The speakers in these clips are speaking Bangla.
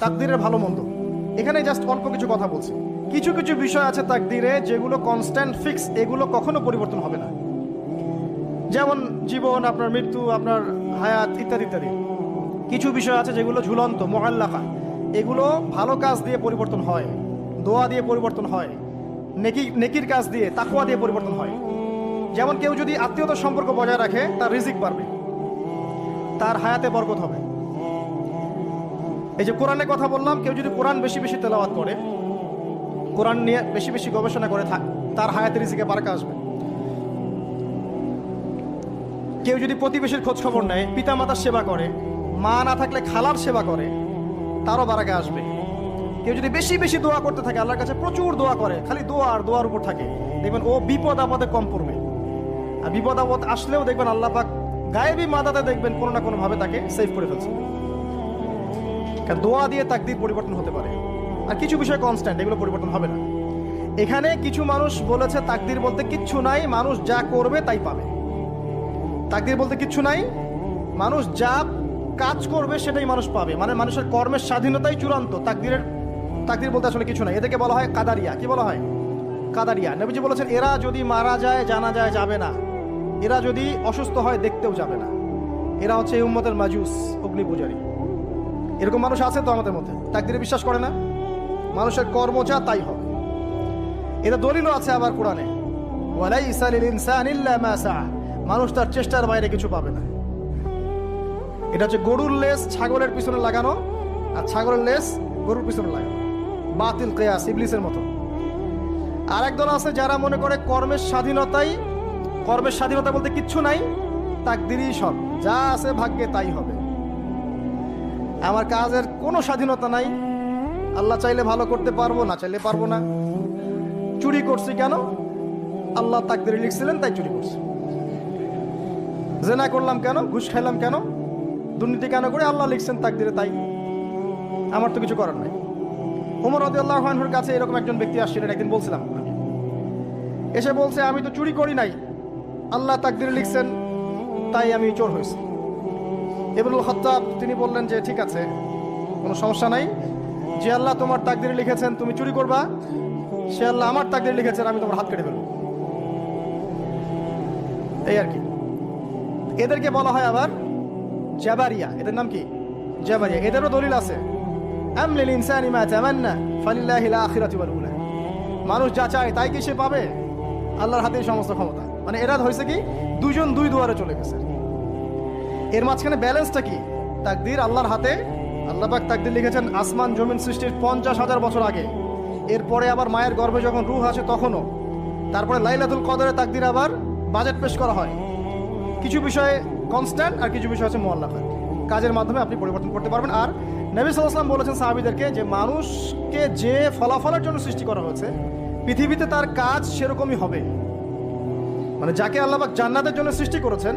তাকদীরের ভালো মন্দ, এখানে জাস্ট অল্প কিছু কথা বলছি। কিছু কিছু বিষয় আছে তাকদীরে যেগুলো কনস্ট্যান্ট ফিক্স, এগুলো কখনো পরিবর্তন হবে না। যেমন জীবন, আপনার মৃত্যু, আপনার হায়াত ইত্যাদি ইত্যাদি। কিছু বিষয় আছে যেগুলো ঝুলন্ত, মুআল্লাকা, এগুলো ভালো কাজ দিয়ে পরিবর্তন হয়, দোয়া দিয়ে পরিবর্তন হয়, নেকির কাজ দিয়ে, তাকওয়া দিয়ে পরিবর্তন হয়। যেমন কেউ যদি আত্মীয়তার সম্পর্ক বজায় রাখে, তার রিজিক বাড়বে, তার হায়াতে বরকত হবে। এই যে কোরআনের কথা বললাম, কেউ যদি কোরআন বেশি বেশি তেলাওয়াত করে, কোরআন নিয়ে বেশি বেশি গবেষণা করে, তার হায়াতে রিজিকে বারাকা আসবে। কেউ যদি প্রতিবেশীর খোঁজ খবর নেয়, পিতা মাতার সেবা করে, মা না থাকলে খালার সেবা করে, তারও বারাকা আসবে। কেউ যদি বেশি বেশি দোয়া করতে থাকে, আল্লাহর কাছে প্রচুর দোয়া করে, খালি দোয়া আর দোয়ার উপর থাকে, দেখবেন ও বিপদ আপদে কম পড়বে। আর বিপদ আপদ আসলেও দেখবেন আল্লাহ পাক গায়েবী মাদাতে দেখবেন কোনো না কোনো ভাবে তাকে সেভ করে ফেলছে। কারণ দোয়া দিয়ে তাকদীর পরিবর্তন হতে পারে। আর কিছু বিষয় কনস্ট্যান্ট, এগুলো পরিবর্তন হবে না। এখানে কিছু মানুষ বলেছে তাকদীর বলতে কিচ্ছু নাই, মানুষ যা করবে তাই পাবে। তাকদীর বলতে কিচ্ছু নাই, মানুষ যা কাজ করবে সেটাই মানুষ পাবে, মানে মানুষের কর্মের স্বাধীনতাই চূড়ান্ত। তাকদীর বলতে আসলে কিছু নাই। এদেরকে বলা হয় কাদারিয়া। কি বলা হয়? কাদারিয়া। নবীজি বলেছেন, এরা যদি মারা যায় জানা যায় যাবে না, এরা যদি অসুস্থ হয় দেখতেও যাবে না, এরা হচ্ছে এই উম্মতের মাজুস, অগ্নি পূজারী। এরকম মানুষ আছে তো আমাদের মধ্যে, তাকদীরে বিশ্বাস করে না, মানুষের কর্ম যা তাই হবে। এটা দলিলও আছে আবার কোরআনে, ওয়ালাইসা লিল ইনসানি ইল্লা মা সা, মানুষ তার চেষ্টার বাইরে কিছু পাবে না। এটা হচ্ছে গরুর লেজ ছাগলের পিছনে লাগানো, আর ছাগলের লেজ গরুর পিছনে লাগানো, বাতিল কিয়াস, ইবলিসের মতো। আর একদল আছে যারা মনে করে কর্মের স্বাধীনতা বলতে কিচ্ছু নাই, তাকদীরই সব, যা আছে ভাগ্যে তাই হবে। আমার কাজের কোনো স্বাধীনতা নাই, আল্লাহ চাইলে ভালো করতে পারবো, না চাইলে পারবো না। চুরি করছি কেন? আল্লাহ তাকদীরে লিখছিলেন তাই চুরি করছি। জেনা করলাম কেন? ঘুষ খাইলাম কেন? দুর্নীতি কেন করে? আল্লাহ লিখছেন তাকদীরে তাই, আমার তো কিছু করার নাই। ওমর রাদিয়াল্লাহু আনহুর কাছে এরকম একজন ব্যক্তি আসছিলেন, একদিন বলছিলাম, এসে বলছে, আমি তো চুরি করি নাই, আল্লাহ তাকদীরে লিখছেন তাই আমি চোর হয়েছি। ইবনুল খাত্তাব তিনি বললেন যে ঠিক আছে, কোনো সমস্যা নাই, যে আল্লাহ তোমার তাকদীরে লিখেছেন তুমি চুরি করবা, সে আল্লাহ আমার তাকদীরে লিখেছেন আমি তোমার হাত কেটে ফেলবো। এই আর কি। এদেরকে বলা হয় আবার জাবারিয়া। এদের নাম কি? জাবারিয়া। এদেরও দলিল আছে, আম লিল ইনসানি মা তামান্না ফালিল্লাহিল আখিরাতু ওয়াল উলা, মানুষ যা চায় তাই কি সে পাবে? আল্লাহর হাতেই সমস্ত ক্ষমতা। মানে এরা হয়েছে কি, দুজন দুই দুয়ারে চলে গেছে। এর মাঝখানে ব্যালেন্সটা কি? তাকদীর আল্লাহর হাতে। আল্লাহ পাক তাকদীর লিখেছেন আসমান জমিন সৃষ্টির 50,000 বছর আগে, এরপরে আবার মায়ের গর্ভে যখন রূহ আসে তখনও, তারপরে লাইলাতুল কদরে তাকদীর আবার বাজেট পেশ করা হয়। কিছু বিষয়ে কনস্ট্যান্ট আর কিছু বিষয় আছে মুআল্লাকা, কাজের মাধ্যমে আপনি পরিবর্তন করতে পারবেন। আর নবী সাল্লাল্লাহু আলাইহি ওয়াসাল্লাম বলেছেন সাহাবীদেরকে যে মানুষকে যে ফলাফলের জন্য সৃষ্টি করা হয়েছে, পৃথিবীতে তার কাজ সেরকমই হবে। মানে যাকে আল্লাহ পাক জান্নাতের জন্য সৃষ্টি করেছেন,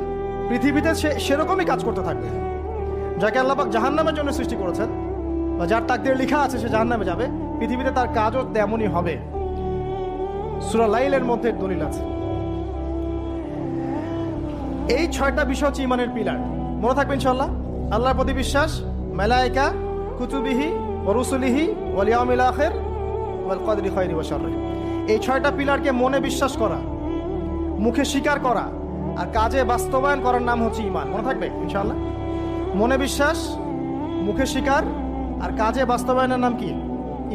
পৃথিবীতে সে সেরকমই কাজ করতে থাকবে। যাকে আল্লাহ পাক জাহান্নামের জন্য সৃষ্টি করেছেন, বা যার তাকদীরে লেখা আছে সে জাহান্নামে যাবে, পৃথিবীতে তার কাজও তেমনই হবে। সূরা লাইলের মধ্যে দলিল আছে। এই 6টা বিষয় হচ্ছে ইমানের পিলার। মনে থাকবে ইনশাআল্লাহ। আল্লাহর প্রতি বিশ্বাস, মালায়েকা, কুতুবিহি ওয়া রুসুলিহি ওয়াল ইয়াউমিল আখির ওয়াল কদরি খায়রি ওয়া শাররি। এই 6টা পিলারকে মনে বিশ্বাস করা, মুখে স্বীকার করা আর কাজে বাস্তবায়ন করার নাম হচ্ছে ঈমান। মনে থাকবে ইনশাআল্লাহ। মনে বিশ্বাস, মুখে স্বীকার আর কাজে বাস্তবায়নের নাম কি?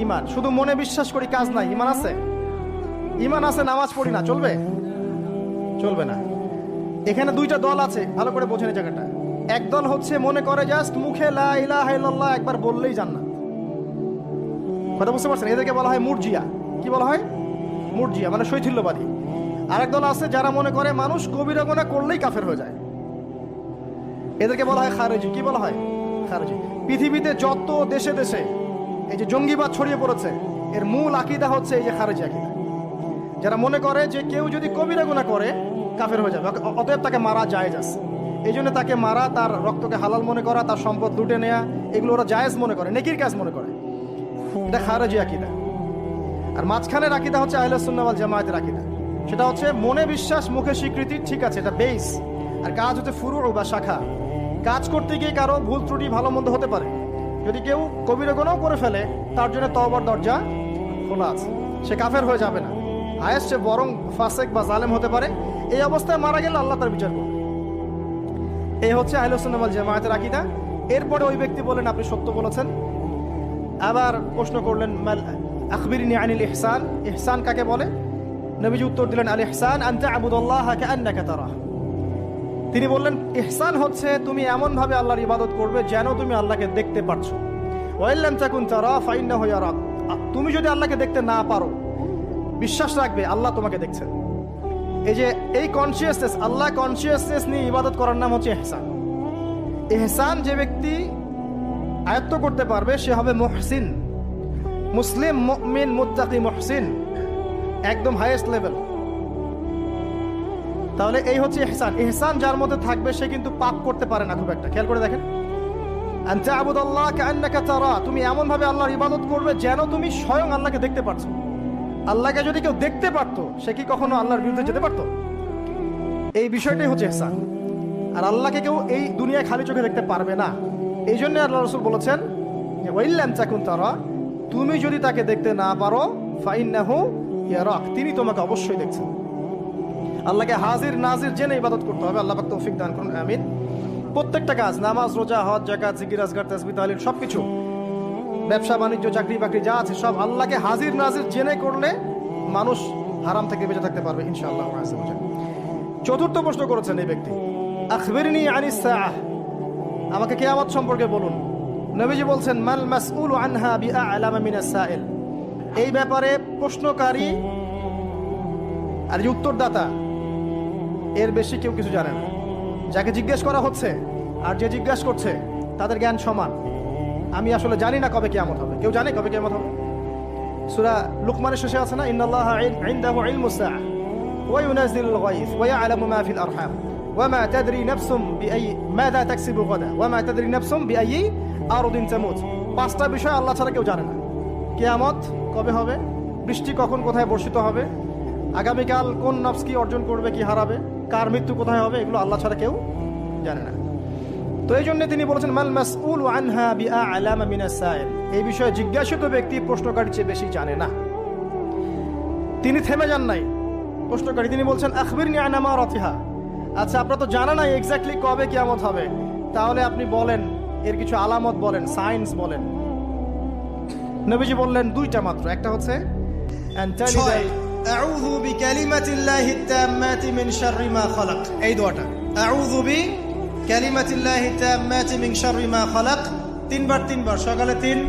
ঈমান। শুধু মনে বিশ্বাস করি, কাজ নাই, ঈমান আছে? ঈমান আছে, নামাজ পড়ি না, চলবে? চলবে না। এখানে 2টা দল আছে, ভালো করে বোঝেন এই জায়গাটা। এক দল হচ্ছে মনে করে জাস্ট মুখে লা ইলাহা ইল্লাল্লাহ একবার বললেই জান্নাত। কথা বুঝতে পারছেন? এদেরকে বলা হয় মুরজিয়া। কি বলা হয়? মুরজিয়া, মানে শৈথিল্যবাদী। আরেক দল আছে যারা মনে করে মানুষ কবিরা গুনাহ করলেই কাফের হয়ে যায়, এদেরকে বলা হয় খারেজি। কি বলা হয়? খারেজি। পৃথিবীতে যত দেশে দেশে এই যে জঙ্গিবাদ ছড়িয়ে পড়েছে, এর মূল আকীদা হচ্ছে এই যে খারেজি আকীদা, যারা মনে করে যে কেউ যদি কবিরা গুনাহ করে কাফের হয়ে যাবে, অতএব তাকে মারা জায়েজ আছে। এই জন্য তাকে মারা, তার রক্তকে হালাল মনে করা, তার সম্পদ লুটে নেওয়া, এগুলো ওরা জায়েজ মনে করে, নেকির কাজ মনে করে। এটা খারেজি আকীদা। আর মাঝখানের আকীদা হচ্ছে আহলে সুন্নাহ ওয়াল জামায়াতের আকীদা। সেটা হচ্ছে মনে বিশ্বাস, মুখে স্বীকৃতি, ঠিক আছে, এটা বেস। আর কাজ হচ্ছে ফুরু বা শাখা। কাজ করতে গিয়ে কারো ভুল ত্রুটি ভালো মন্দ হতে পারে, যদি কেউ কবিরা গুনাহ করে ফেলে তার জন্য তওবার দরজা খোলা আছে, সে কাফের হয়ে যাবে না, হায়েস্ট সে বরং ফাসেক বা জালেম হতে পারে। এই অবস্থায় মারা গেলে আল্লাহ তার বিচার করবে। এই হচ্ছে আহলুস সুন্নাহ ওয়াল জামায়াতের আকীদা। এরপরে ওই ব্যক্তি বলেন আপনি সত্য বলেছেন। আবার প্রশ্ন করলেন আখবিরনি আনিল ইহসান, ইহসান কাকে বলে? নবীজি উত্তর দিলেন আল ইহসান আন তা'বুদাল্লাহা কাআন্নাকা তারাহু। তিনি বললেন ইহসান হচ্ছে তুমি এমন ভাবে আল্লাহর ইবাদত করবে যেন তুমি আল্লাহকে দেখতে পারছো। ওয়া ইল্লাম তাকুন তারা ফাইন্নাহু ইয়ারাক। তুমি যদি আল্লাহকে দেখতে না পারো, বিশ্বাস রাখবে আল্লাহ তোমাকে দেখছেন। এই যে এই কনসিয়াসনেস, আল্লাহ কনসিয়াসনেস নিয়ে ইবাদত করার নাম হচ্ছে ইহসান। ইহসান যে ব্যক্তি আয়ত্ত করতে পারবে সে হবে মুহসিন, মুসলিম, মুমিন, মুত্তাকি, মুহসিন, একদম হাইয়েস্ট লেভেল। তাহলে এই হচ্ছে ইহসান। ইহসান যার মধ্যে থাকবে সে কিন্তু পাপ করতে পারে না খুব একটা। খেয়াল করে দেখেন, আন তা'বুদাল্লাহা কাআন্নাকা তারা, তুমি এমন ভাবে আল্লাহর ইবাদত করবে যেন তুমি স্বয়ং আল্লাহকে দেখতে পারছো। আল্লাহকে যদি কেউ দেখতে পারতো সে কি কখনো আল্লাহর বিরুদ্ধে যেতে পারতো? এই বিষয়টাই হচ্ছে ইহসান। আর আল্লাহকে কেউ এই দুনিয়ায় খালি চোখে দেখতে পারবে না। এই জন্য আল্লাহ রাসূল বলেছেন যে ওয়া ইল্লাম তাকুন তারা, তুমি যদি তাকে দেখতে না পারো ফাইন্নাহু ইয়ারাক, তিনি তোমাকে অবশ্যই দেখছেন। আল্লাহকে হাজির নাজির জেনে ইবাদত করতে হবে। আল্লাহ পাক তৌফিক দান করুন, আমিন। প্রত্যেকটা কাজ, নামাজ, রোজা, হজ, যাকাত, জিকির, আজকার, তাসবিহ, তাহলিল, সবকিছু, ব্যবসা বাণিজ্য, চাকরি বাকরি যা আছে সব আল্লাহকে হাজির নাজির জেনে করলে মানুষ হারাম থেকে বেঁচে থাকতে পারবে ইনশাআল্লাহ। চতুর্থ প্রশ্ন করেছেন এই ব্যক্তি, আখবিরনি আনিস সাআহ, আমাকে কিয়ামত সম্পর্কে বলুন। নবীজি বলছেন মাল মাসউলু আনহা বিআ'লামা মিনাস সাইল, এই ব্যাপারে প্রশ্নকারী আর যে উত্তরদাতা এর বেশি কেউ কিছু জানে না। যাকে জিজ্ঞেস করা হচ্ছে আর যে জিজ্ঞেস করছে তাদের জ্ঞান সমান। আমি আসলে জানি না কবে কিয়ামত হবে। কেউ জানে কবে কিয়ামত হবে? সূরা লুকমানের শেষে আছে না, ইন্নাল্লাহা ইনদাহু ইলমুস সাআহ ওয়া ইউনাজ্জিলুল গায়থ ওয়া ইয়া'লামু মা ফিল আরহাম ওয়া মা তাদরি নাফসুম বিআই মাযা তাকসিবু গাদা ওয়া মা তাদরি নাফসুম বিআই আরদিন তামুত। পাঁচটা বিষয় আল্লাহ ছাড়া কেউ জানে না। কিয়ামত কবে হবে, বৃষ্টি কখন কোথায় বর্ষিত হবে, আগামীকাল কোন নফস কি অর্জন করবে কি হারাবে, কার মৃত্যু কোথায় হবে, এগুলো আল্লাহ ছাড়া কেউ জানে না। তো এই জন্য তিনি বলেছেন মাল মাসউলু আনহা বিআ'লামা মিনাস সাইল, এই বিষয়ে জিজ্ঞাসিত ব্যক্তি প্রশ্নকারীর চেয়ে বেশি জানে না। তিনি থেমে যান নাই প্রশ্নকারী, তিনি বলছেন আখবিরনি আন আমারাতিহা, আচ্ছা আপনারা তো জানা নাই এক্স্যাক্টলি কবে কিয়ামত হবে, তাহলে আপনি বলেন এর কিছু আলামত বলেন, সাইন্স বলেন। নবীজি বললেন দুইটা মাত্র, একটা হচ্ছে আউযু বিকালিমাতিল্লাহি তাম্মাতি মিন শাররি মা খালাক, এই দোয়াটা আউযু বিকালিমাতিল্লাহি তাম্মাতি মিন শাররি মা খালাক, তিনবার, সকালে 3,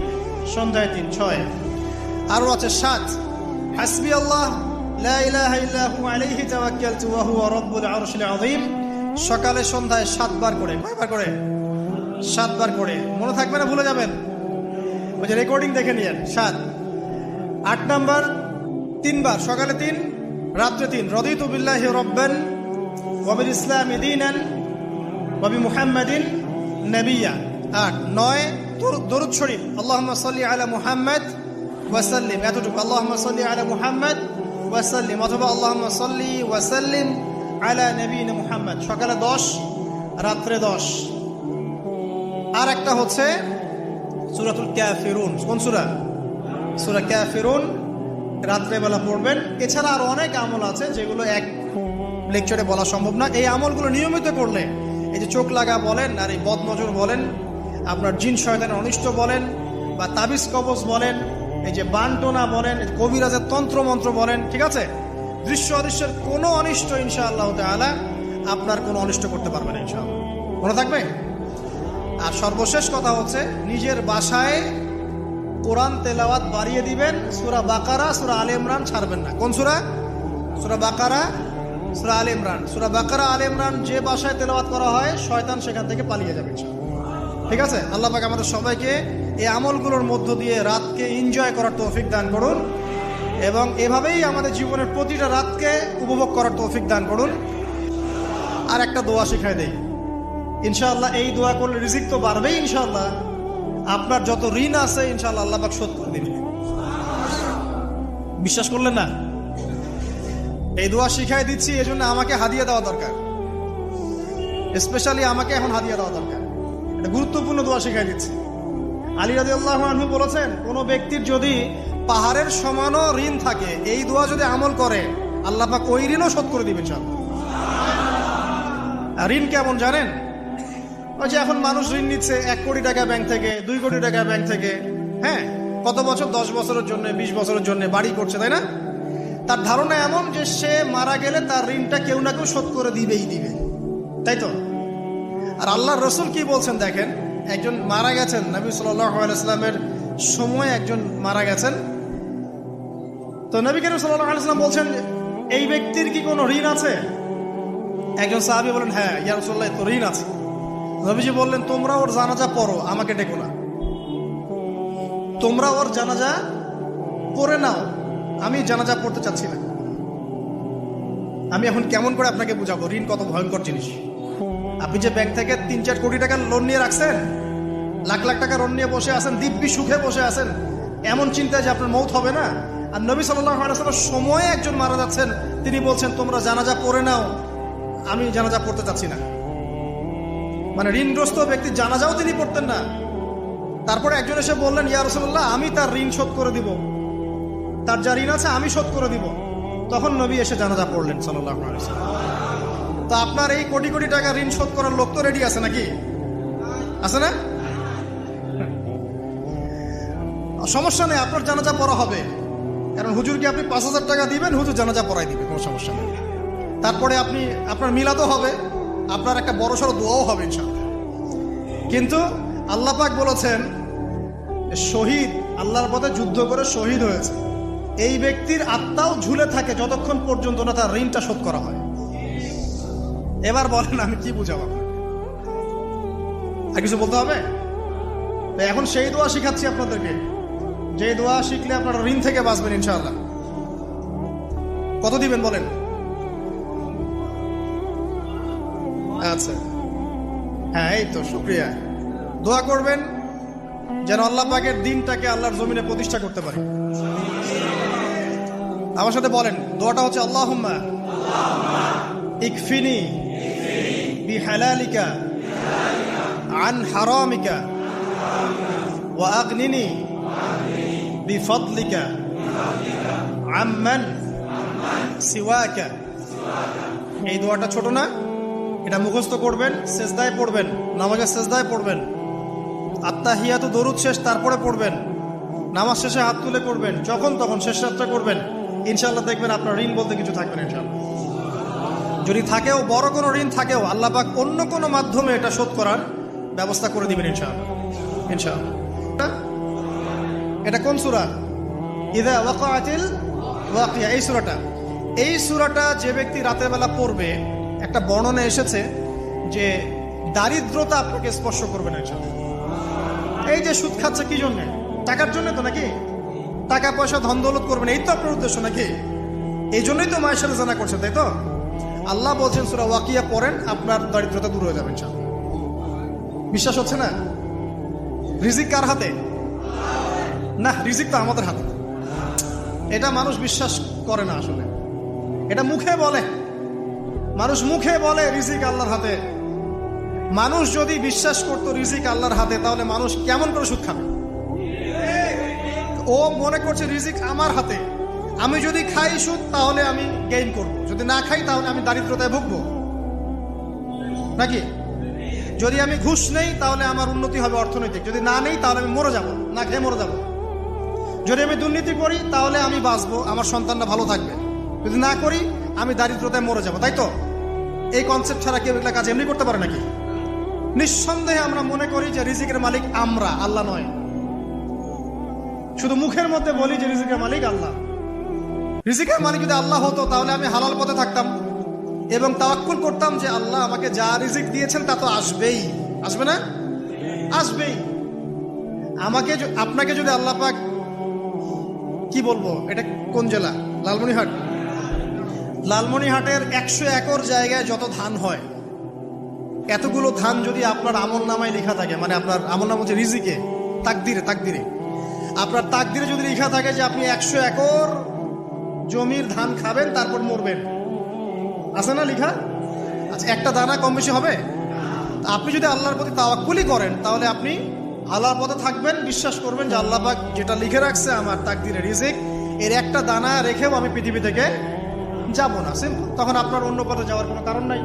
সন্ধ্যায় 3, 6। আরো আছে 7, হাসবি আল্লাহ লা ইলাহা ইল্লা হু আলাইহি তাওয়াক্কালতু ওয়া হুয়া রাব্বুল আরশিল আযীম, সকালে সন্ধ্যায় 7 বার করে। কয়বার করে? 7 বার করে। মনে থাকবে না, ভুলে যাবেন, ওই যে রেকর্ডিং দেখে নিয়েন। 7। 8 নাম্বার 3 বার, সকালে 3, রাত্রে 3, রাদিতু বিল্লাহি রাব্বান ওয়া বিল ইসলামি দীনান ওয়া বি মুহাম্মাদিন নাবিয়্যা। 8। 9 দরুদ শরীফ, আল্লাহুম্মা সাল্লি আলা মুহাম্মাদ ওয়া সাল্লিম, এতটুকু, আল্লাহুম্মা সাল্লি আলা মুহাম্মাদ ওয়া সাল্লিম, অথবা আল্লাহুম্মা সাল্লি ওয়া সাল্লিম আলা নবিয়িনা মুহাম্মাদ, সকালে 10, রাত্রে 10। আর একটা হচ্ছে সূরাতুল কাফিরুন। কোন সূরা? সূরা কাফিরুন, রাত্রে বেলা পড়বেন। এছাড়া আরো অনেক আমল আছে যেগুলো এক লেকচারে বলা সম্ভব না। এই আমলগুলো নিয়মিত করলে, এই যে চোখ লাগা বলেন, আর এই বদনজর বলেন, আপনার জিন শয়তানের অনিষ্ট বলেন, বা তাবিজ কবজ বলেন, এই যে বানটোনা বলেন, কবিরাজের তন্ত্র মন্ত্র বলেন, ঠিক আছে, দৃশ্য অদৃশ্যের কোনো অনিষ্ট ইনশাআল্লাহ তাআলা আপনার কোনো অনিষ্ট করতে পারবে না ইনশাআল্লাহ। মনে থাকবে। আর সর্বশেষ কথা হচ্ছে নিজের বাসায় কোরআন তেলাওয়াত বাড়িয়ে দিবেন। সূরা বাকারা, সূরা আলে ইমরান ছাড়বেন না। কোন সূরা? সূরা বাকারা, সূরা আলে ইমরান। সূরা বাকারা, আলে ইমরান যে বাসায় তেলাওয়াত করা হয় শয়তান সেখান থেকে পালিয়ে যাবে ইনশাআল্লাহ। ঠিক আছে? আল্লাহ পাক আমাদের সবাইকে এই আমলগুলোর মধ্য দিয়ে রাতকে এনজয় করার তৌফিক দান করুন, এবং এভাবেই আমাদের জীবনের প্রতিটা রাতকে উপভোগ করার তৌফিক দান করুন। আর একটা দোয়া শিখাই দেই ইনশাআল্লাহ, এই দোয়া করলে রিজিক তো বাড়বেই ইনশাআল্লাহ। আপনার যত ঋণ আছে ইনশাআল্লাহ আল্লাহ পাক শোধ করে দিবেন। বিশ্বাস করলেন না? এই দোয়া শিখাই দিচ্ছি, এজন্য আমাকে হাদিয়া দেওয়া দরকার, স্পেশালি আমাকে এখন হাদিয়া দেওয়া দরকার। এটা গুরুত্বপূর্ণ দোয়া শিখাই দিচ্ছি। আলী রাদিয়াল্লাহু আনহু বলেছেন, কোন ব্যক্তির যদি পাহাড়ের সমানও ঋণ থাকে, এই দোয়া যদি আমল করে, আল্লাহ পাক ওই ঋণও শোধ করে দিবেন ইনশাআল্লাহ। ঋণ কেমন জানেন? ওই যে এখন মানুষ ঋণ নিচ্ছে 1 কোটি টাকা ব্যাংক থেকে, 2 কোটি টাকা ব্যাংক থেকে, হ্যাঁ, কত বছর, 10 বছরের জন্য, 20 বছরের জন্য বাড়ি করছে, তাই না? তার ধারণা এমন যে সে মারা গেলে তার ঋণটা কেউ না কেউ শোধ করে দিবেই দিবে, তাই তো? আর আল্লাহর রাসূল কি বলছেন দেখেন, একজন মারা গেছেন, নবী সাল্লাল্লাহু আলাইহি ওয়াসাল্লামের সময় একজন মারা গেছেন। তো নবী করিম সাল্লাল্লাহু আলাইহি ওয়াসাল্লাম বলছেন, এই ব্যক্তির কি কোনো ঋণ আছে? একজন সাহাবী বলেন, হ্যাঁ ইয়া রাসূলুল্লাহ, তো ঋণ আছে। নবীজি বললেন, তোমরা ওর জানাজা পড়ো, আমাকে ডেকো না। তোমরা ওর জানাজা পড়ে নাও, আমি জানাজা পড়তে চাচ্ছি না। আমি এখন কেমন করে আপনাকে বুঝাবো ঋণ কত ভয়ঙ্কর জিনিস। আপনি যে ব্যাংক থেকে 3-4 কোটি টাকার লোন নিয়ে রাখছেন, লাখ লাখ টাকা লোন নিয়ে বসে আছেন, দিব্যি সুখে বসে আছেন, এমন চিন্তায় যে আপনার মৌত হবে না। আর নবী সাল্লাল্লাহু আলাইহি ওয়াসাল্লাম সময়ে একজন মারা যাচ্ছেন, তিনি বলছেন তোমরা জানাজা পড়ে নাও, আমি জানাজা পড়তে চাচ্ছি না। মানে ঋণগ্রস্ত ব্যক্তি জানাজাও তিনি পড়তেন না। তারপরে একজন এসে বললেন, ইয়া রাসূলুল্লাহ, আমি তার ঋণ শোধ করে দিব, তার যা ঋণ আছে আমি শোধ করে দিব। তখন নবী এসে জানাজা পড়লেন সাল্লাল্লাহু আলাইহি ওয়াসাল্লাম। তো আপনার এই কোটি কোটি টাকা ঋণ শোধ করার লোক তো রেডি আছে নাকি? আছে না? সমস্যা নেই, আপনার জানাজা পড়া হবে। কারণ হুজুরকে আপনি 5,000 টাকা দিবেন, হুজুর জানাজা পড়াই দিবে, কোনো সমস্যা নেই। তারপরে আপনার মিলাদও হবে, আপনার একটা বড়সড় দোয়াও হবে ইনশাআল্লাহ। কিন্তু আল্লাহ পাক বলেছেন, শহীদ, আল্লাহর পথে যুদ্ধ করে শহীদ হয়েছে, এই ব্যক্তির আত্মাও ঝুলে থাকে যতক্ষণ পর্যন্ত না তার ঋণটা শোধ করা হয়। এবার বলেন আমি কি বুঝাবো? আর কিছু বলতে হবে? এখন সেই দোয়া শিখাচ্ছি আপনাদেরকে, যে দোয়া শিখলে আপনারা ঋণ থেকে বাঁচবেন ইনশাআল্লাহ। কত দিবেন বলেন? আচ্ছা, হ্যাঁ, এই তো, শুকরিয়া। দোয়া করবেন যেন আল্লাহ পাকের দিনটাকে আল্লাহর জমিনে প্রতিষ্ঠা করতে পারি। আমার সাথে বলেন, দোয়াটা হচ্ছে, আল্লাহুম্মা ইকফিনি বিহালালিকা আন হারামিকা ওয়া আগনিনি বিফদলিকা আম্মান সিওয়াকা। এই দোয়াটা ছোট না, এটা মুখস্থ করবেন, সেজদায় পড়বেন, নামাজের সেজদায় পড়বেন, আত্তাহিয়াতু দরুদ শেষ তারপরে পড়বেন, নামাজ শেষে হাত তুলে করবেন, যখন তখন শেষ রাতটা করবেন। ইনশাআল্লাহ দেখবেন আপনার ঋণ বলতে কিছু থাকবে না ইনশাআল্লাহ। যদি থাকেও, বড় কোনো ঋণ থাকেও, আল্লাহ পাক অন্য কোনো মাধ্যমে এটা শোধ করার ব্যবস্থা করে দিবেন ইনশাআল্লাহ। ইনশাআল্লাহ। এটা কোন সূরা? ইযা ওয়াকাআতিল ওয়াকিয়া, এই সূরাটা যে ব্যক্তি রাতের বেলা পড়বে, একটা বর্ণনা এসেছে যে দারিদ্রতা আপনাকে স্পর্শ করবে না ইনশাআল্লাহ। এই যে সুদ খাচ্ছে কি জন্য? টাকার জন্য তো নাকি? টাকা পয়সা ধন দৌলত করবেন, এই তো আপনার উদ্দেশ্য নাকি? এই জন্যই তো মায়ের সাথে জানা করছে, তাই তো? আল্লাহ বলছেন সূরা ওয়াকিয়া পড়েন, আপনার দারিদ্রতা দূর হয়ে যাবে ইনশাআল্লাহ। বিশ্বাস হচ্ছে না? রিজিক কার হাতে? না, রিজিক তো আমাদের হাতে। এটা মানুষ বিশ্বাস করে না আসলে, এটা মুখে বলে, মানুষ মুখে বলে রিজিক আল্লাহর হাতে। মানুষ যদি বিশ্বাস করতো রিজিক আল্লাহর হাতে, তাহলে মানুষ কেমন করে সুদ খাবে? ও মনে করছে রিজিক আমার হাতে, আমি যদি খাই সুদ তাহলে আমি গেইন করব, যদি না খাই তাহলে আমি দারিদ্রতায় ভুগবো নাকি? যদি আমি ঘুষ নেই তাহলে আমার উন্নতি হবে অর্থনৈতিক, যদি না নেই তাহলে আমি মরে যাব, না খেয়ে মরে যাব। যদি আমি দুর্নীতি করি তাহলে আমি বাঁচবো, আমার সন্তানরা ভালো থাকবে, যদি না করি আমি দারিদ্রতায় মরে যাব, তাই তো? এই কনসেপ্ট ছাড়া কেউ এগুলা কাজ এমনি করতে পারে নাকি? নিঃসন্দেহে আমরা মনে করি যে রিজিকের মালিক আমরা, আল্লাহ নয়। শুধু মুখের মধ্যে বলি যে রিজিকের মালিক আল্লাহ। রিজিকের মালিক যদি আল্লাহ হতো তাহলে আমি হালাল পথে থাকতাম এবং তাওয়াক্কুল করতাম যে আল্লাহ আমাকে যা রিজিক দিয়েছেন তা তো আসবেই, আসবে না? আসবেই। আপনাকে যদি আল্লাহ পাক, কি বলবো, এটা কোন জেলা? লালমনিরহাট। লালমনিরহাটের 100 একর জায়গায় যত ধান হয়, এতগুলো ধান যদি আপনার আমল নামায় লেখা থাকে, মানে আপনার আমল নাম হচ্ছে রিজিকে, তাকদিরে আপনার তাকদিরে যদি লেখা থাকে যে আপনি 100 একর জমির ধান খাবেন তারপর মরবেন, আছে না লেখা? আচ্ছা, একটা দানা কম বেশি হবে? আপনি যদি আল্লাহর প্রতি তাওয়াক্কুলই করেন তাহলে আপনি আল্লাহর পথে থাকবেন, বিশ্বাস করবেন যে আল্লাহ পাক যেটা লিখে রাখছে আমার তাকদিরে রিজিক, এর একটা দানা রেখেও আমি পৃথিবী থেকে যাব না, সিম্পল। তখন আপনার অন্য পথে যাওয়ার কোনো কারণ নাই।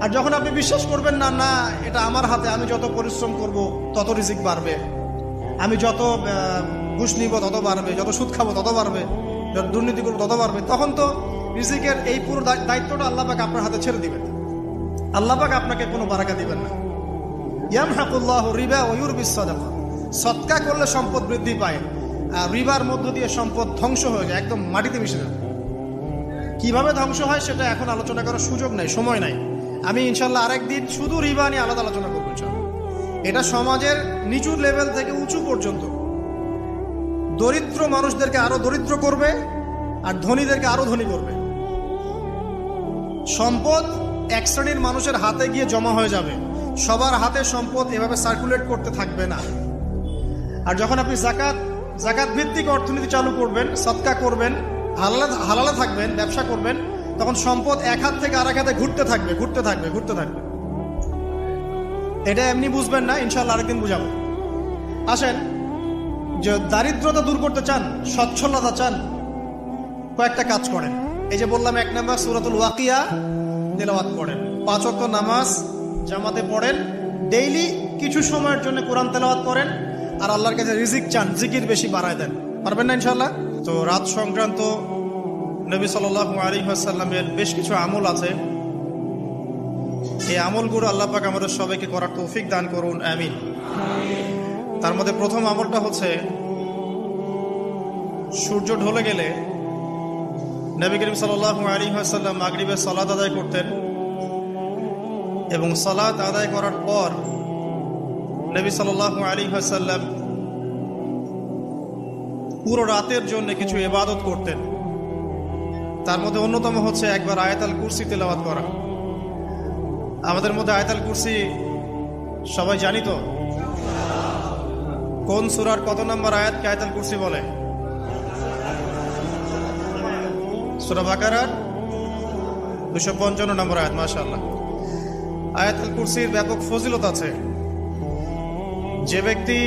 আর যখন আপনি বিশ্বাস করবেন না, না এটা আমার হাতে, আমি যত পরিশ্রম করব তত রিজিক বাড়বে, আমি যত ঘুষ নিব তত বাড়বে, যত সুদ খাবো তত বাড়বে, যত দুর্নীতি করবো তত বাড়বে, তখন তো রিজিকের এই পুরো দায়িত্বটা আল্লাহ পাক আপনার হাতে ছেড়ে দিবেন। আল্লাহ পাক আপনাকে কোনো বারাকা দিবেন না। ইয়ামহাকুল্লাহু রিবা ওয়া ইউরবিস সাদাকা। সদকা করলে সম্পদ বৃদ্ধি পায়, আর রিবার মধ্য দিয়ে সম্পদ ধ্বংস হয়ে যায়, একদম মাটিতে মিশে যায়। কিভাবে ধ্বংস হয় সেটা এখন আলোচনা করার সুযোগ নাই, সময় নাই। আমি ইনশাল্লাহ আরেকদিন শুধু রিবা নিয়ে আলাদা আলোচনা করবো ইনশাল্লাহ। এটা সমাজের নিচু লেভেল থেকে উঁচু পর্যন্ত দরিদ্র মানুষদেরকে আরো দরিদ্র করবে, আর ধনীদেরকে আরো ধনী করবে। সম্পদ এক শ্রেণীর মানুষের হাতে গিয়ে জমা হয়ে যাবে, সবার হাতে সম্পদ এভাবে সার্কুলেট করতে থাকবে না। আর যখন আপনি জাকাত ভিত্তিক অর্থনীতি চালু করবেন, সদকা করবেন, হালালে থাকবেন, ব্যবসা করবেন, তখন সম্পদ এক হাত থেকে আরেক হাতে ঘুরতে থাকবে। এটা এমনি বুঝবেন না, ইনশাল্লাহ আরেকদিন বুঝাবো। আসেন, যে দারিদ্রতা দূর করতে চান, সচ্ছলতা চান, কয়েকটা কাজ করেন। এই যে বললাম, 1 নাম্বার সূরাতুল ওয়াকিয়া তেলাওয়াত করেন, 5 ওয়াক্ত নামাজ জামাতে পড়েন, ডেইলি কিছু সময়ের জন্য কোরআন তেলাওয়াত করেন, আর আল্লাহর কাছে রিজিক চান, জিকির বেশি বাড়ায় দেন। পারবেন না ইনশাল্লাহ? তো রাত সংক্রান্ত নবী সাল্লাল্লাহু আলাইহি ওয়াসাল্লামের বেশ কিছু আমল আছে। এই আমলগুলো আল্লাহ পাক আমাদের সবাইকে করার তৌফিক দান করুন, আমিন। তার মধ্যে প্রথম আমলটা হচ্ছে, সূর্য ঢলে গেলে নবী করিম সাল্লাল্লাহু আলাইহি ওয়াসাল্লাম মাগরিবের সালাত আদায় করতেন, এবং সালাত আদায় করার পর নবী সাল্লাল্লাহু আলাইহি ওয়াসাল্লাম পুরো রাতের জন্য কিছু ইবাদত করতেন। তার মধ্যে অন্যতম হচ্ছে একবার আয়াতুল কুরসি তেলাওয়াত করা। আমাদের মধ্যে আয়াতুল কুরসি সবাই জানি তো? কোন সূরার কত নম্বর আয়াতকে আয়াতুল কুরসি বলে? সূরা বাকারার 255 নম্বর আয়াত। মাশাআল্লাহ। আয়াতুল কুরসির ব্যাপক ফজিলত আছে। যে ব্যক্তি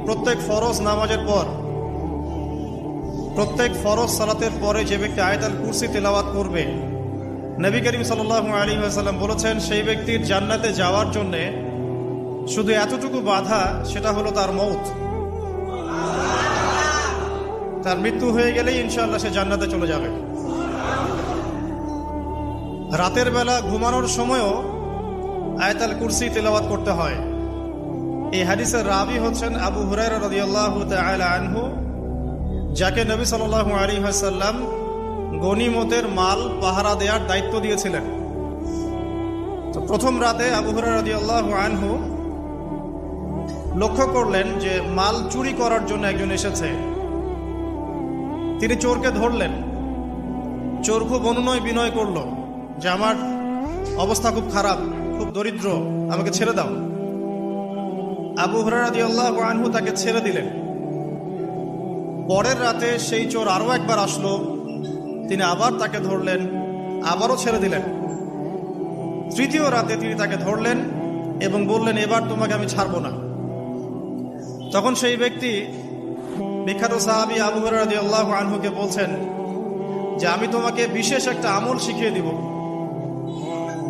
প্রত্যেক ফরজ নামাজের পর, প্রত্যেক ফরজ সালাতের পরে যে ব্যক্তি আয়াতুল কুরসি তেলাওয়াত করবে, নবী করিম সাল্লাল্লাহু আলাইহি ওয়াসাল্লাম বলেছেন, সেই ব্যক্তির জান্নাতে যাওয়ার জন্য শুধু এতটুকু বাধা, সেটা হলো তার মউত। তার মৃত্যু হয়ে গেলেই ইনশাআল্লাহ সে জান্নাতে চলে যাবে। রাতের বেলা ঘুমানোর সময়ও আয়াতুল কুরসি তেলাওয়াত করতে হয়। এই হাদিসের রাবি হচ্ছেন আবু হুরায়রা রাদিয়াল্লাহু তাআলা আনহু, যাকে নবী সাল্লাল্লাহু আলাইহি ওয়াসাল্লাম গনিমতের মাল পাহারা দেওয়ার দায়িত্ব দিয়েছিলেন। তো প্রথম রাতে আবু হুরায়রা রাদিয়াল্লাহু আনহু লক্ষ্য করলেন যে মাল চুরি করার জন্য একজন এসেছে। তিনি চোরকে ধরলেন। চোর খুব অনুনয় বিনয় করলো যে আমার অবস্থা খুব খারাপ, খুব দরিদ্র, আমাকে ছেড়ে দাও। আবু হুরায়রা রাদিয়াল্লাহু আনহু তাকে ছেড়ে দিলেন। পরের রাতে সেই চোর আরো একবার আসলো, তিনি আবার তাকে ধরলেন, আবারও ছেড়ে দিলেন। তৃতীয় রাতে তিনি তাকে ধরলেন এবং বললেন, এবার তোমাকে আমি ছাড়বো না। তখন সেই ব্যক্তি, বিখ্যাত সাহাবী আবু হুরায়রা রাদিয়াল্লাহু আনহুকে বলছেন যে আমি তোমাকে বিশেষ একটা আমল শিখিয়ে দিব,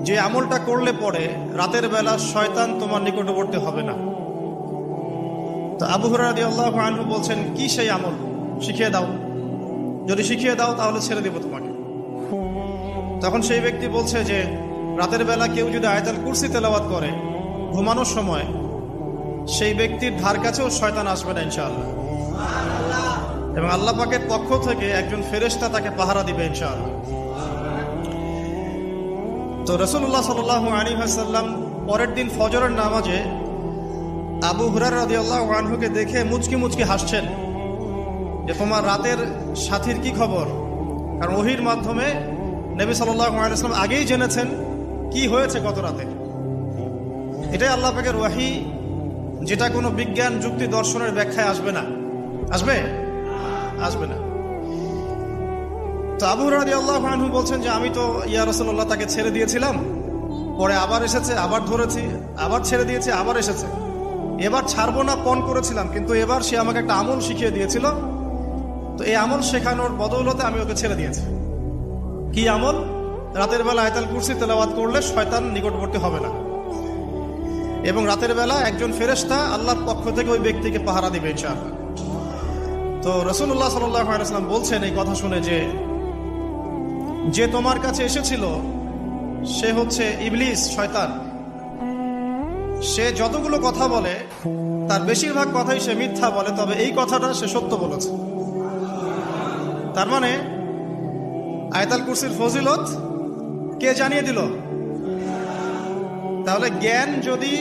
যে আমলটা করলে পরে রাতের বেলা শয়তান তোমার নিকটবর্তী হবে না। তো আবু হুরায়রা রাদিয়াল্লাহু আনহু বলছেন, কি সেই আমল, শিখিয়ে দাও, যদি শিখিয়ে দাও তাহলে ছেড়ে দেব তোমাকে। তখন সেই ব্যক্তি বলছে যে রাতের বেলা কেউ যদি আয়াতুল কুরসি তেলাওয়াত করে ঘুমানোর সময়, সেই ব্যক্তির ধার কাছেও শয়তান আসবে না ইনশাআল্লাহ, এবং আল্লাহ পাকের পক্ষ থেকে একজন ফেরেশতা তাকে পাহারা দিবে ইনশাআল্লাহ। তো রাসূলুল্লাহ সাল্লাল্লাহু আলাইহি ওয়াসাল্লাম পরের দিন ফজরের নামাজে আবু হুরায়রা রাদিয়াল্লাহু আনহুকে দেখে মুচকি মুচকি হাসছেন যে তোমার রাতের সাথীর কি খবর। কারণ ওহীর মাধ্যমে নবী সাল্লাল্লাহু আলাইহি ওয়াসাল্লাম আগেই জেনেছেন কি হয়েছে গত রাতে। এটাই আল্লাহ পাকের ওয়াহী, যেটা কোনো বিজ্ঞান যুক্তি দর্শনের ব্যাখ্যায় আসবে না। আসবে না। তো আবু হুরায়রা রাদিয়াল্লাহু আনহু বলছেন যে আমি তো ইয়া রাসূলুল্লাহ তাকে ছেড়ে দিয়েছিলাম, পরে আবার এসেছে, আবার ধরেছি, আবার ছেড়ে দিয়েছি, আবার এসেছে। এবার ছাড়বো না পণ করেছিলাম, কিন্তু এবার সে আমাকে একটা আমল শিখিয়ে দিয়েছিল, তো এই আমল শেখানোর বদৌলতে আমি ওকে ছেড়ে দিয়েছি। কি আমল? রাতের বেলা আয়াতুল কুরসি তেলাওয়াত করলে শয়তান নিকটবর্তী হবে না, এবং রাতের বেলা একজন ফেরেশতা আল্লাহর পক্ষ থেকে ওই ব্যক্তিকে পাহারা দিবে ইনশাআল্লাহ। তো রাসূলুল্লাহ সাল্লাল্লাহু আলাইহি ওয়াসাল্লাম বলছেন এই কথা শুনে যে তোমার কাছে এসেছিল সে হচ্ছে ইবলিস, শয়তান। সে যতগুলো কথা বলে তার বেশিরভাগ কথাই সে মিথ্যা বলে, তবে এই কথাটা সে সত্য বলেছে। তার মানে আয়াতুল কুরসির ফজিলত কে জানিয়ে দিল? তাহলে জ্ঞান যদি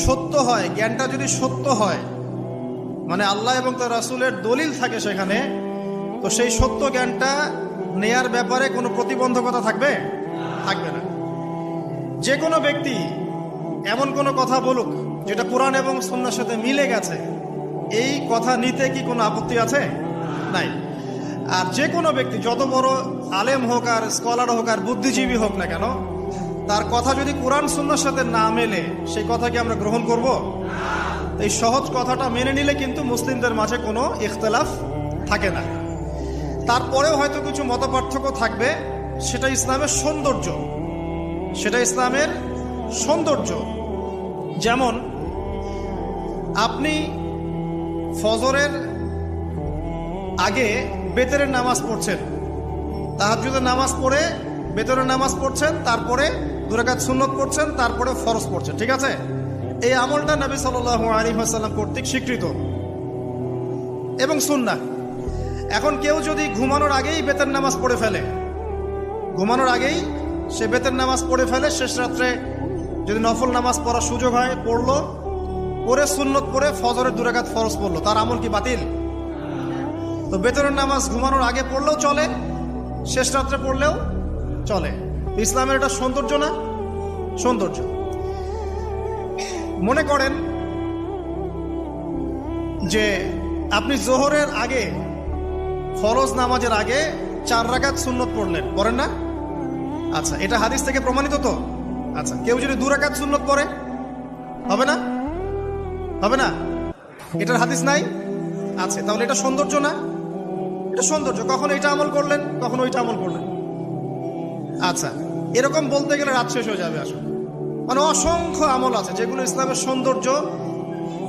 সত্য হয়, জ্ঞানটা যদি সত্য হয়, মানে আল্লাহ এবং তার রাসূলের দলিল থাকে সেখানে, তো সেই সত্য জ্ঞানটা নেয়ার ব্যাপারে কোনো প্রতিবন্ধকতা থাকবে না। যে কোনো ব্যক্তি এমন কোনো কথা বলুক যেটা কোরআন এবং সুন্নাহর সাথে মিলে গেছে, এই কথা নিতে কি কোনো আপত্তি আছে? নাই। আর যে কোনো ব্যক্তি যত বড় আলেম হোক আর স্কলার হোক আর বুদ্ধিজীবী হোক না কেন, তার কথা যদি কোরআন সুন্নাহর সাথে না মেলে, সেই কথা কি আমরা গ্রহণ করব? এই সহজ কথাটা মেনে নিলে কিন্তু মুসলিমদের মাঝে কোনো ইখতিলাফ থাকে না। তারপরেও হয়তো কিছু মতপার্থক্য থাকবে, সেটা ইসলামের সৌন্দর্য, সেটা ইসলামের সৌন্দর্য। যেমন আপনি ফজরের আগে বেতরের নামাজ পড়ছেন, তাহাজ্জুদের নামাজ পড়ে বেতরের নামাজ পড়ছেন, তারপরে 2 রাকাত সুন্নত পড়ছেন, তারপরে ফরজ পড়ছেন, ঠিক আছে? এই আমলটা নবী সাল্লাল্লাহু আলাইহি ওয়াসাল্লাম কর্তৃক স্বীকৃত এবং সুন্নাহ। এখন কেউ যদি ঘুমানোর আগেই বেতের নামাজ পড়ে ফেলে, ঘুমানোর আগেই সে বেতের নামাজ পড়ে ফেলে, শেষ রাত্রে যদি নফল নামাজ পড়ার সুযোগ হয় পড়লো, পরে সুন্নত পড়ে ফজরের 2 রাকাত ফরজ পড়লো, তার আমল কি বাতিল? তো বেতরের নামাজ ঘুমানোর আগে পড়লেও চলে, শেষ রাত্রে পড়লেও চলে। ইসলামের এটা সৌন্দর্য না? সৌন্দর্য। মনে করেন যে আপনি জোহরের আগে, ফরজ নামাজের আগে 4 রাকাত সুন্নত পড়লেন, পড়েন না? আচ্ছা, এটা হাদিস থেকে প্রমাণিত তো? আচ্ছা, কেউ যদি 2 রাকাত সুন্নত পড়ে হবে না? হবে না? এটার হাদিস নাই? আছে। তাহলে এটা সৌন্দর্য না? এটা সৌন্দর্য। কখন এটা আমল করলেন, কখন ওইটা আমল করলেন। আচ্ছা, এরকম বলতে গেলে রাত শেষ হয়ে যাবে আসলে। মানে অসংখ্য আমল আছে যেগুলো ইসলামের সৌন্দর্য।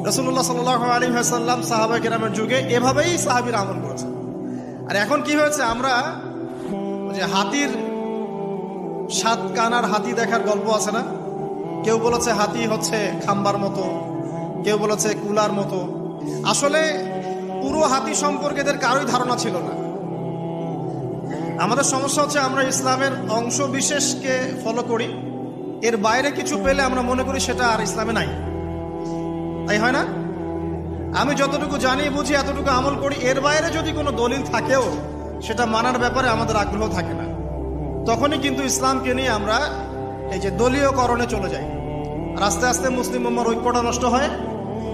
রাসূলুল্লাহ সাল্লাল্লাহু আলাইহি ওয়াসাল্লাম সাহাবায়ে কেরামের যুগে এভাবেই সাহাবীরা আমল করেছে। আর এখন কি হয়েছে, আমরা যে হাতির 7 কানার হাতি দেখার গল্প আছে না? কেউ বলেছে হাতি হচ্ছে খাম্বার মতো, কেউ বলেছে কুলার মতো। আসলে পুরো হাতি সম্পর্কে এদের কারোই ধারণা ছিল না। আমাদের সমস্যা হচ্ছে আমরা ইসলামের অংশ বিশেষকে ফলো করি, এর বাইরে কিছু পেলে আমরা মনে করি সেটা আর ইসলামে নাই। তাই হয় না? আমি যতটুকু জানি বুঝি এতটুকু আমল করি, এর বাইরে যদি কোনো দলিল থাকেও সেটা মানার ব্যাপারে আমাদের আগ্রহ থাকে না। তখনই কিন্তু ইসলামকে নিয়ে আমরা এই যে দলীয়করণে চলে যাই। আর আস্তে আস্তে মুসলিম উম্মার ঐক্যটা নষ্ট হয়।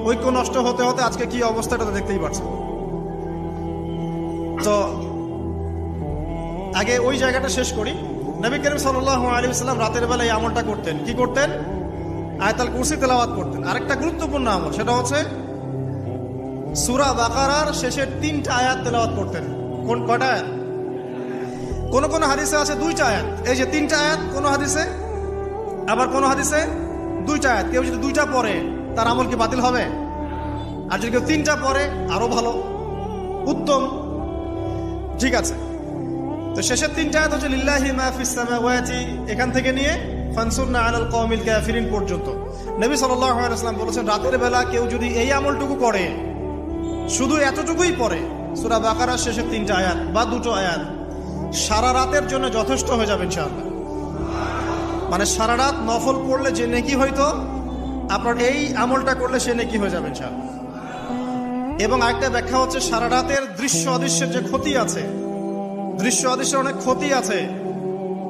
ঐক্য নষ্ট হতে হতে আজকে কি অবস্থাটা দেখতেই পাচ্ছেন। তো আগে ওই জায়গাটা শেষ করি। নবী করিম সাল্লাল্লাহু আলাইহি ওয়াসাল্লাম রাতের বেলা এই আমলটা করতেন। কি করতেন? আয়াতুল কুরসি তেলাওয়াত করতেন। আরেকটা গুরুত্বপূর্ণ আমল, সেটা হচ্ছে সূরা বাকারার শেষের 3টা আয়াত তেলাওয়াত করতেন। কয়টা আয়াত? কোন কোন হাদিসে আছে 2টা আয়াত। এই যে 3টা আয়াত কোন হাদিসে, আবার কোন হাদিসে 2টা আয়াত। কেউ যদি 2টা পড়ে তার আমল কি বাতিল হবে? আর যদি কেউ 3টা পড়ে আরো ভালো, উত্তম। ঠিক আছে, তো শেষের 3টা আয়াত হচ্ছে লিল্লাহি মা ফিস সামাওয়াতি, এখান থেকে নিয়ে ফানসুরনা আলাল কওমিল কাফিরিন পর্যন্ত। নবী সাল্লাল্লাহু আলাইহি ওয়াসাল্লাম বলেছেন রাতের বেলা কেউ যদি এই আমলটুকু করে, শুধু এতটুকুই পড়ে, সূরা বাকারার শেষের 3টা আয়াত বা 2টো আয়াত, সারা রাতের জন্য যথেষ্ট হয়ে যাবে ইনশাআল্লাহ। মানে সারা রাত নফল পড়লে যে নেকি হইতো, আপনার এই আমলটা করলে সে নেকি হয়ে যাবে ইনশাআল্লাহ। এবং আরেকটা ব্যাখ্যা হচ্ছে সারা রাতের দৃশ্য অদৃশ্যের যে ক্ষতি আছে, দৃশ্য অদৃশ্যের অনেক ক্ষতি আছে,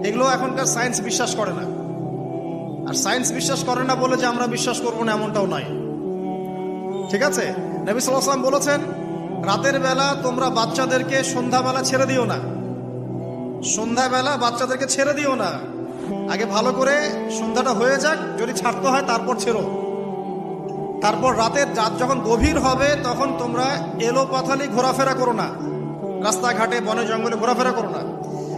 এগুলো এখনকার সায়েন্স বিশ্বাস করে না। আর সায়েন্স বিশ্বাস করে না বলে যে আমরা বিশ্বাস করবো না এমনটাও নয়। ঠিক আছে, নবী সাল্লাল্লাহু আলাইহি ওয়াসাল্লাম বলেছেন রাতের বেলা তোমরা বাচ্চাদেরকে সন্ধ্যাবেলা ছেড়ে দিও না, সন্ধ্যাবেলা বাচ্চাদেরকে ছেড়ে দিও না, আগে ভালো করে সন্ধ্যাটা হয়ে যাক, যদি ছাড়তে হয় তারপর ছেড়ো। তারপর রাতের রাত যখন গভীর হবে তখন তোমরা এলোপাথালি ঘোরাফেরা করো না, রাস্তাঘাটে বনে জঙ্গলে ঘোরাফেরা করো না,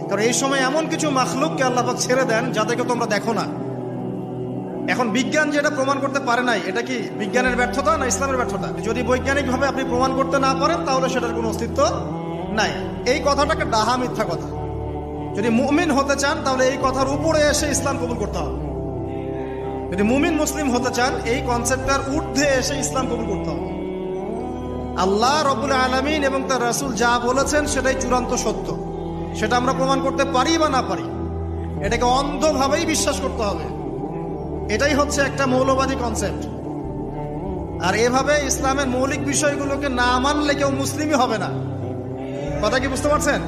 কারণ এই সময় এমন কিছু মাখলুককে আল্লাহ পাক ছেড়ে দেন যাদেরকে তোমরা দেখো না। এখন বিজ্ঞান যেটা প্রমাণ করতে পারে নাই, এটা কি বিজ্ঞানের ব্যর্থতা না ইসলামের ব্যর্থতা? যদি বৈজ্ঞানিকভাবে আপনি প্রমাণ করতে না পারেন তাহলে সেটার কোনো অস্তিত্ব নাই। এই কথাটাকে ডাহা মিথ্যা কথা। যদি মুমিন হতে চান তাহলে এই কথার উপরে এসে ইসলাম কবুল করতে হবে। যদি মুমিন মুসলিম হতে চান এই কনসেপ্টটার ঊর্ধ্বে এসে ইসলাম কবুল করতে হবে। আল্লাহ রব্বুল আলামিন এবং তার রাসূল যা বলেছেন সেটাই চূড়ান্ত সত্য, সেটা আমরা প্রমাণ করতে পারি বা না পারি, এটাকে অন্ধভাবেই বিশ্বাস করতে হবে। এটাই হচ্ছে একটা মৌলবাদী কনসেপ্ট। আর এভাবে ইসলামের মৌলিক বিষয়গুলোকে না মানলে কেউ মুসলিমই হবে না। কথা কি বুঝতে পারছেন?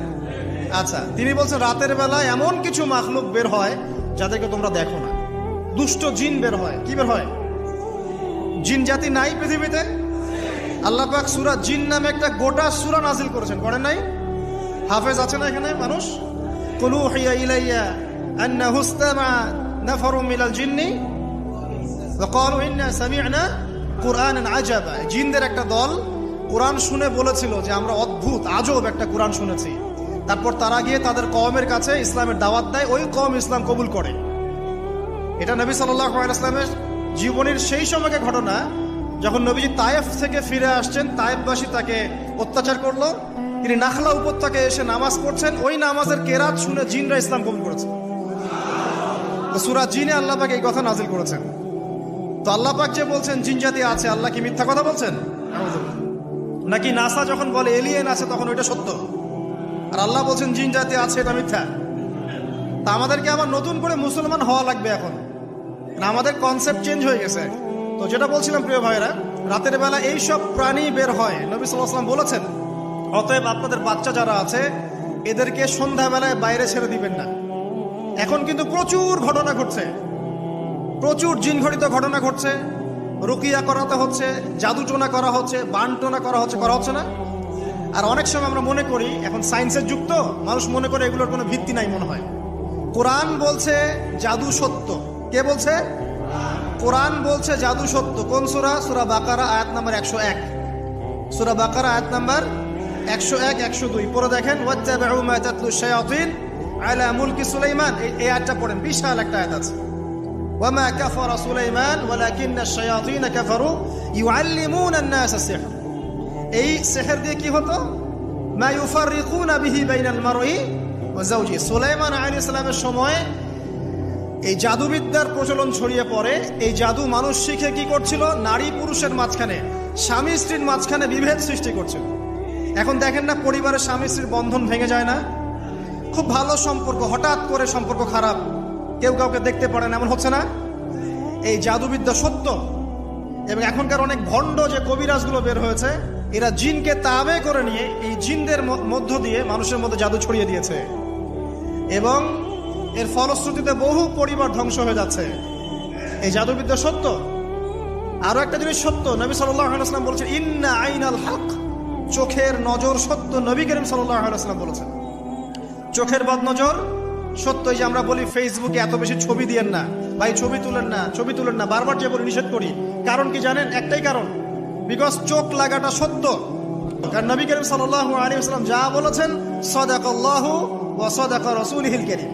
আচ্ছা, তিনি বলছেন রাতের বেলা এমন কিছু মাখলুক বের হয় যাদেরকে তোমরা দেখো না। দুষ্ট জিন বের হয়। কি বের হয়? জিন জাতি নাই পৃথিবীতে? আল্লাহ পাক সূরা জিন নামে একটা গোটা সূরা নাজিল করেছেন, করেন নাই? হাফেজ আছে না এখানে মানুষ? কুল উহিয়া ইলাইয়া আন্নাহু ইসতামা নাফারুম মিনাল জিন্নি ওয়া ক্বালু ইন্না সামি'না কুরআনান আজাবা। জিনদের একটা দল কোরআন শুনে বলেছিল যে আমরা অদ্ভুত আজব একটা কোরআন শুনেছি। তারপর তারা গিয়ে তাদের কওমের কাছে ইসলামের দাওয়াত দেয়, ওই কওম ইসলাম কবুল করে। এটা নবী সাল্লাল্লাহু আলাইহি ওয়াসাল্লামের জীবনের সেই সময়কে ঘটনা যখন নবীজি তায়েফ থেকে ফিরে আসছেন। তায়েফবাসী তাকে অত্যাচার করলো, তিনি নাখলা উপত্যকায় এসে নামাজ পড়ছেন, ওই নামাজের কেরাত শুনে জিনরা ইসলাম কবুল করেছে। তো সূরা জিনে আল্লাহ পাক এই কথা নাজিল করেছেন। তো আল্লাহ পাক যে বলছেন জিন জাতি আছে, আল্লাহ কি মিথ্যা কথা বলছেন? নাকি নাসা যখন বলে এলিয়েন আছে তখন ওইটা সত্য, আর আল্লাহ বলছেন জিন জাতি আছে এটা মিথ্যা? তা আমাদেরকে আবার নতুন করে মুসলমান হওয়া লাগবে এখন, আমাদের কনসেপ্ট চেঞ্জ হয়ে গেছে। তো যেটা বলছিলাম প্রিয় ভাইরা, রাতের বেলা এইসব প্রাণী বের হয়, নবী সাল্লাল্লাহু আলাইহি ওয়াসাল্লাম বলেছেন অতএব আপনাদের বাচ্চা যারা আছে এদেরকে সন্ধ্যাবেলায় বাইরে ছেড়ে দিবেন না। এখন কিন্তু প্রচুর ঘটনা ঘটছে, প্রচুর জিনঘটিত ঘটনা ঘটছে, রুকিয়া করাতে হচ্ছে, জাদুটোনা করা হচ্ছে, বানটোনা করা হচ্ছে না? আর অনেক সময় আমরা মনে করি এখন সায়েন্সের যুগ তো, মানুষ মনে করে এগুলোর কোনো ভিত্তি নাই মনে হয়। কোরআন বলছে জাদু সত্য। কে বলছে? কোরআন বলছে জাদু সত্য। কোন সূরা? সূরা বাকারা আয়াত নাম্বার 101। সূরা বাকারা আয়াত নাম্বার 101, 102 পড়ে দেখেন। ওয়াত্তাবিউ মা তাতলু শায়াতিন আলা মুলকি সুলাইমান। এই আয়াতটা পড়েন, বিশাল একটা আয়াত আছে। ওয়ামা কাফারা সুলাইমান ওয়ালাকিন্না শায়াতিন কাফারু ইউআল্লিমুনা আন-নাস আস-সিহর। এই সিহর দিয়ে কি হতো? মা ইউফাররিকুনা বিহি বাইনাল মারই ওয়া যাওজি। সুলাইমান আলাইহিস সালামের সময় এই জাদুবিদ্যার প্রচলন ছড়িয়ে পড়ে। এই জাদু মানুষ শিখে কি করছিল? নারী পুরুষের মাঝখানে, স্বামী স্ত্রীর মাঝখানে বিভেদ সৃষ্টি করছিল। এখন দেখেন না, পরিবারের স্বামী স্ত্রীর বন্ধন ভেঙে যায় না? খুব ভালো সম্পর্ক, হঠাৎ করে সম্পর্ক খারাপ, কেউ কাউকে দেখতে পারে না, এমন হচ্ছে না? এই জাদুবিদ্যা সত্য। এবং এখনকার অনেক ভণ্ড যে কবিরাজগুলো বের হয়েছে, এরা জিনকে তাবে করে নিয়ে এই জিনদের মধ্য দিয়ে মানুষের মধ্যে জাদু ছড়িয়ে দিয়েছে, এবং এর ফলশ্রুতিতে বহু পরিবার ধ্বংস হয়ে যাচ্ছে। এই জাদুবিদ্যা সত্য। আরো একটা জিনিস সত্য, নবী সাল্লাল্লাহু আলাইহি ওয়াসাল্লাম বলেছেন ইন্না আইনাল হক, চোখের নজর সত্য। নবী করিম সাল্লাল্লাহু আলাইহি ওয়াসাল্লাম বলেছেন চোখের বদনজর সত্য। এই যে আমরা বলি ফেসবুকে এত বেশি ছবি দিয়েন না ভাই, ছবি তুলেন না, বারবার যে বলি নিষেধ করি, কারণ কি জানেন? একটাই কারণ, বিকজ চোখ লাগাটা সত্য। কারণ নবী করিম সাল্লাল্লাহু আলাইহি ওয়াসাল্লাম যা বলেছেন সাদাকাল্লাহু ওয়া সাদাকা রাসূলুহুল কারীম।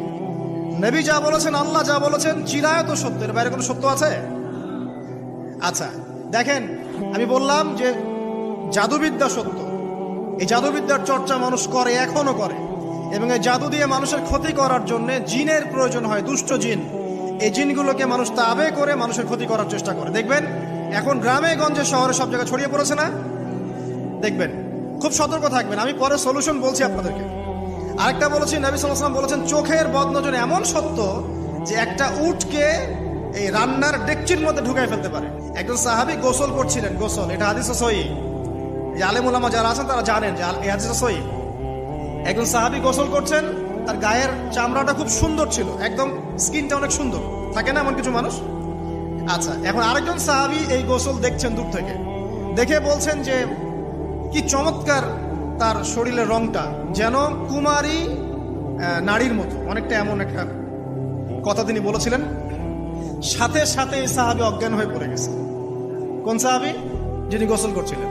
নবী যা বলেছেন, আল্লাহ যা বলেছেন চিরায়ত সত্য, এর বাইরে কোনো সত্য আছে? আচ্ছা দেখেন, আমি বললাম যে জাদুবিদ্যা সত্য। এই জাদুবিদ্যার চর্চা মানুষ করে, এখনো করে, এবং এই জাদু দিয়ে মানুষের ক্ষতি করার জন্য জিনের প্রয়োজন হয়, দুষ্ট জিন। এই জিনগুলোকে মানুষ তাবে করে মানুষের ক্ষতি করার চেষ্টা করে। দেখবেন এখন গ্রামে গঞ্জে শহরে সব জায়গায় ছড়িয়ে পড়েছে না? দেখবেন, খুব সতর্ক থাকবেন। আমি পরে সলিউশন বলছি আপনাদেরকে। আরেকটা বলেছি, নবী সাল্লাল্লাহু আলাইহি ওয়াসাল্লাম বলেছেন চোখের বদনজর এমন সত্য যে একটা উটকে এই রান্নার ডেকচির মধ্যে ঢুকাই ফেলতে পারে। একজন সাহাবী গোসল করছিলেন, গোসল, এটা হাদিস সহিহ, আলেম উলামা যারা আছেন তারা জানেন যে এই হাদিস সহিহ। একজন সাহাবী গোসল করছেন, তার গায়ের চামড়াটা খুব সুন্দর ছিল, একদম স্কিনটা অনেক সুন্দর থাকে না এমন কিছু মানুষ? আচ্ছা, এখন আরেকজন সাহাবী এই গোসল দেখছেন দূর থেকে, দেখে বলছেন যে কি চমৎকার তার শরীরের রংটা, যেন কুমারী নারীর মতো, অনেকটা এমন একটা কথা তিনি বলেছিলেন। সাথে সাথে এই সাহাবী অজ্ঞান হয়ে পড়ে গেছে। কোন সাহাবী? যিনি গোসল করছিলেন।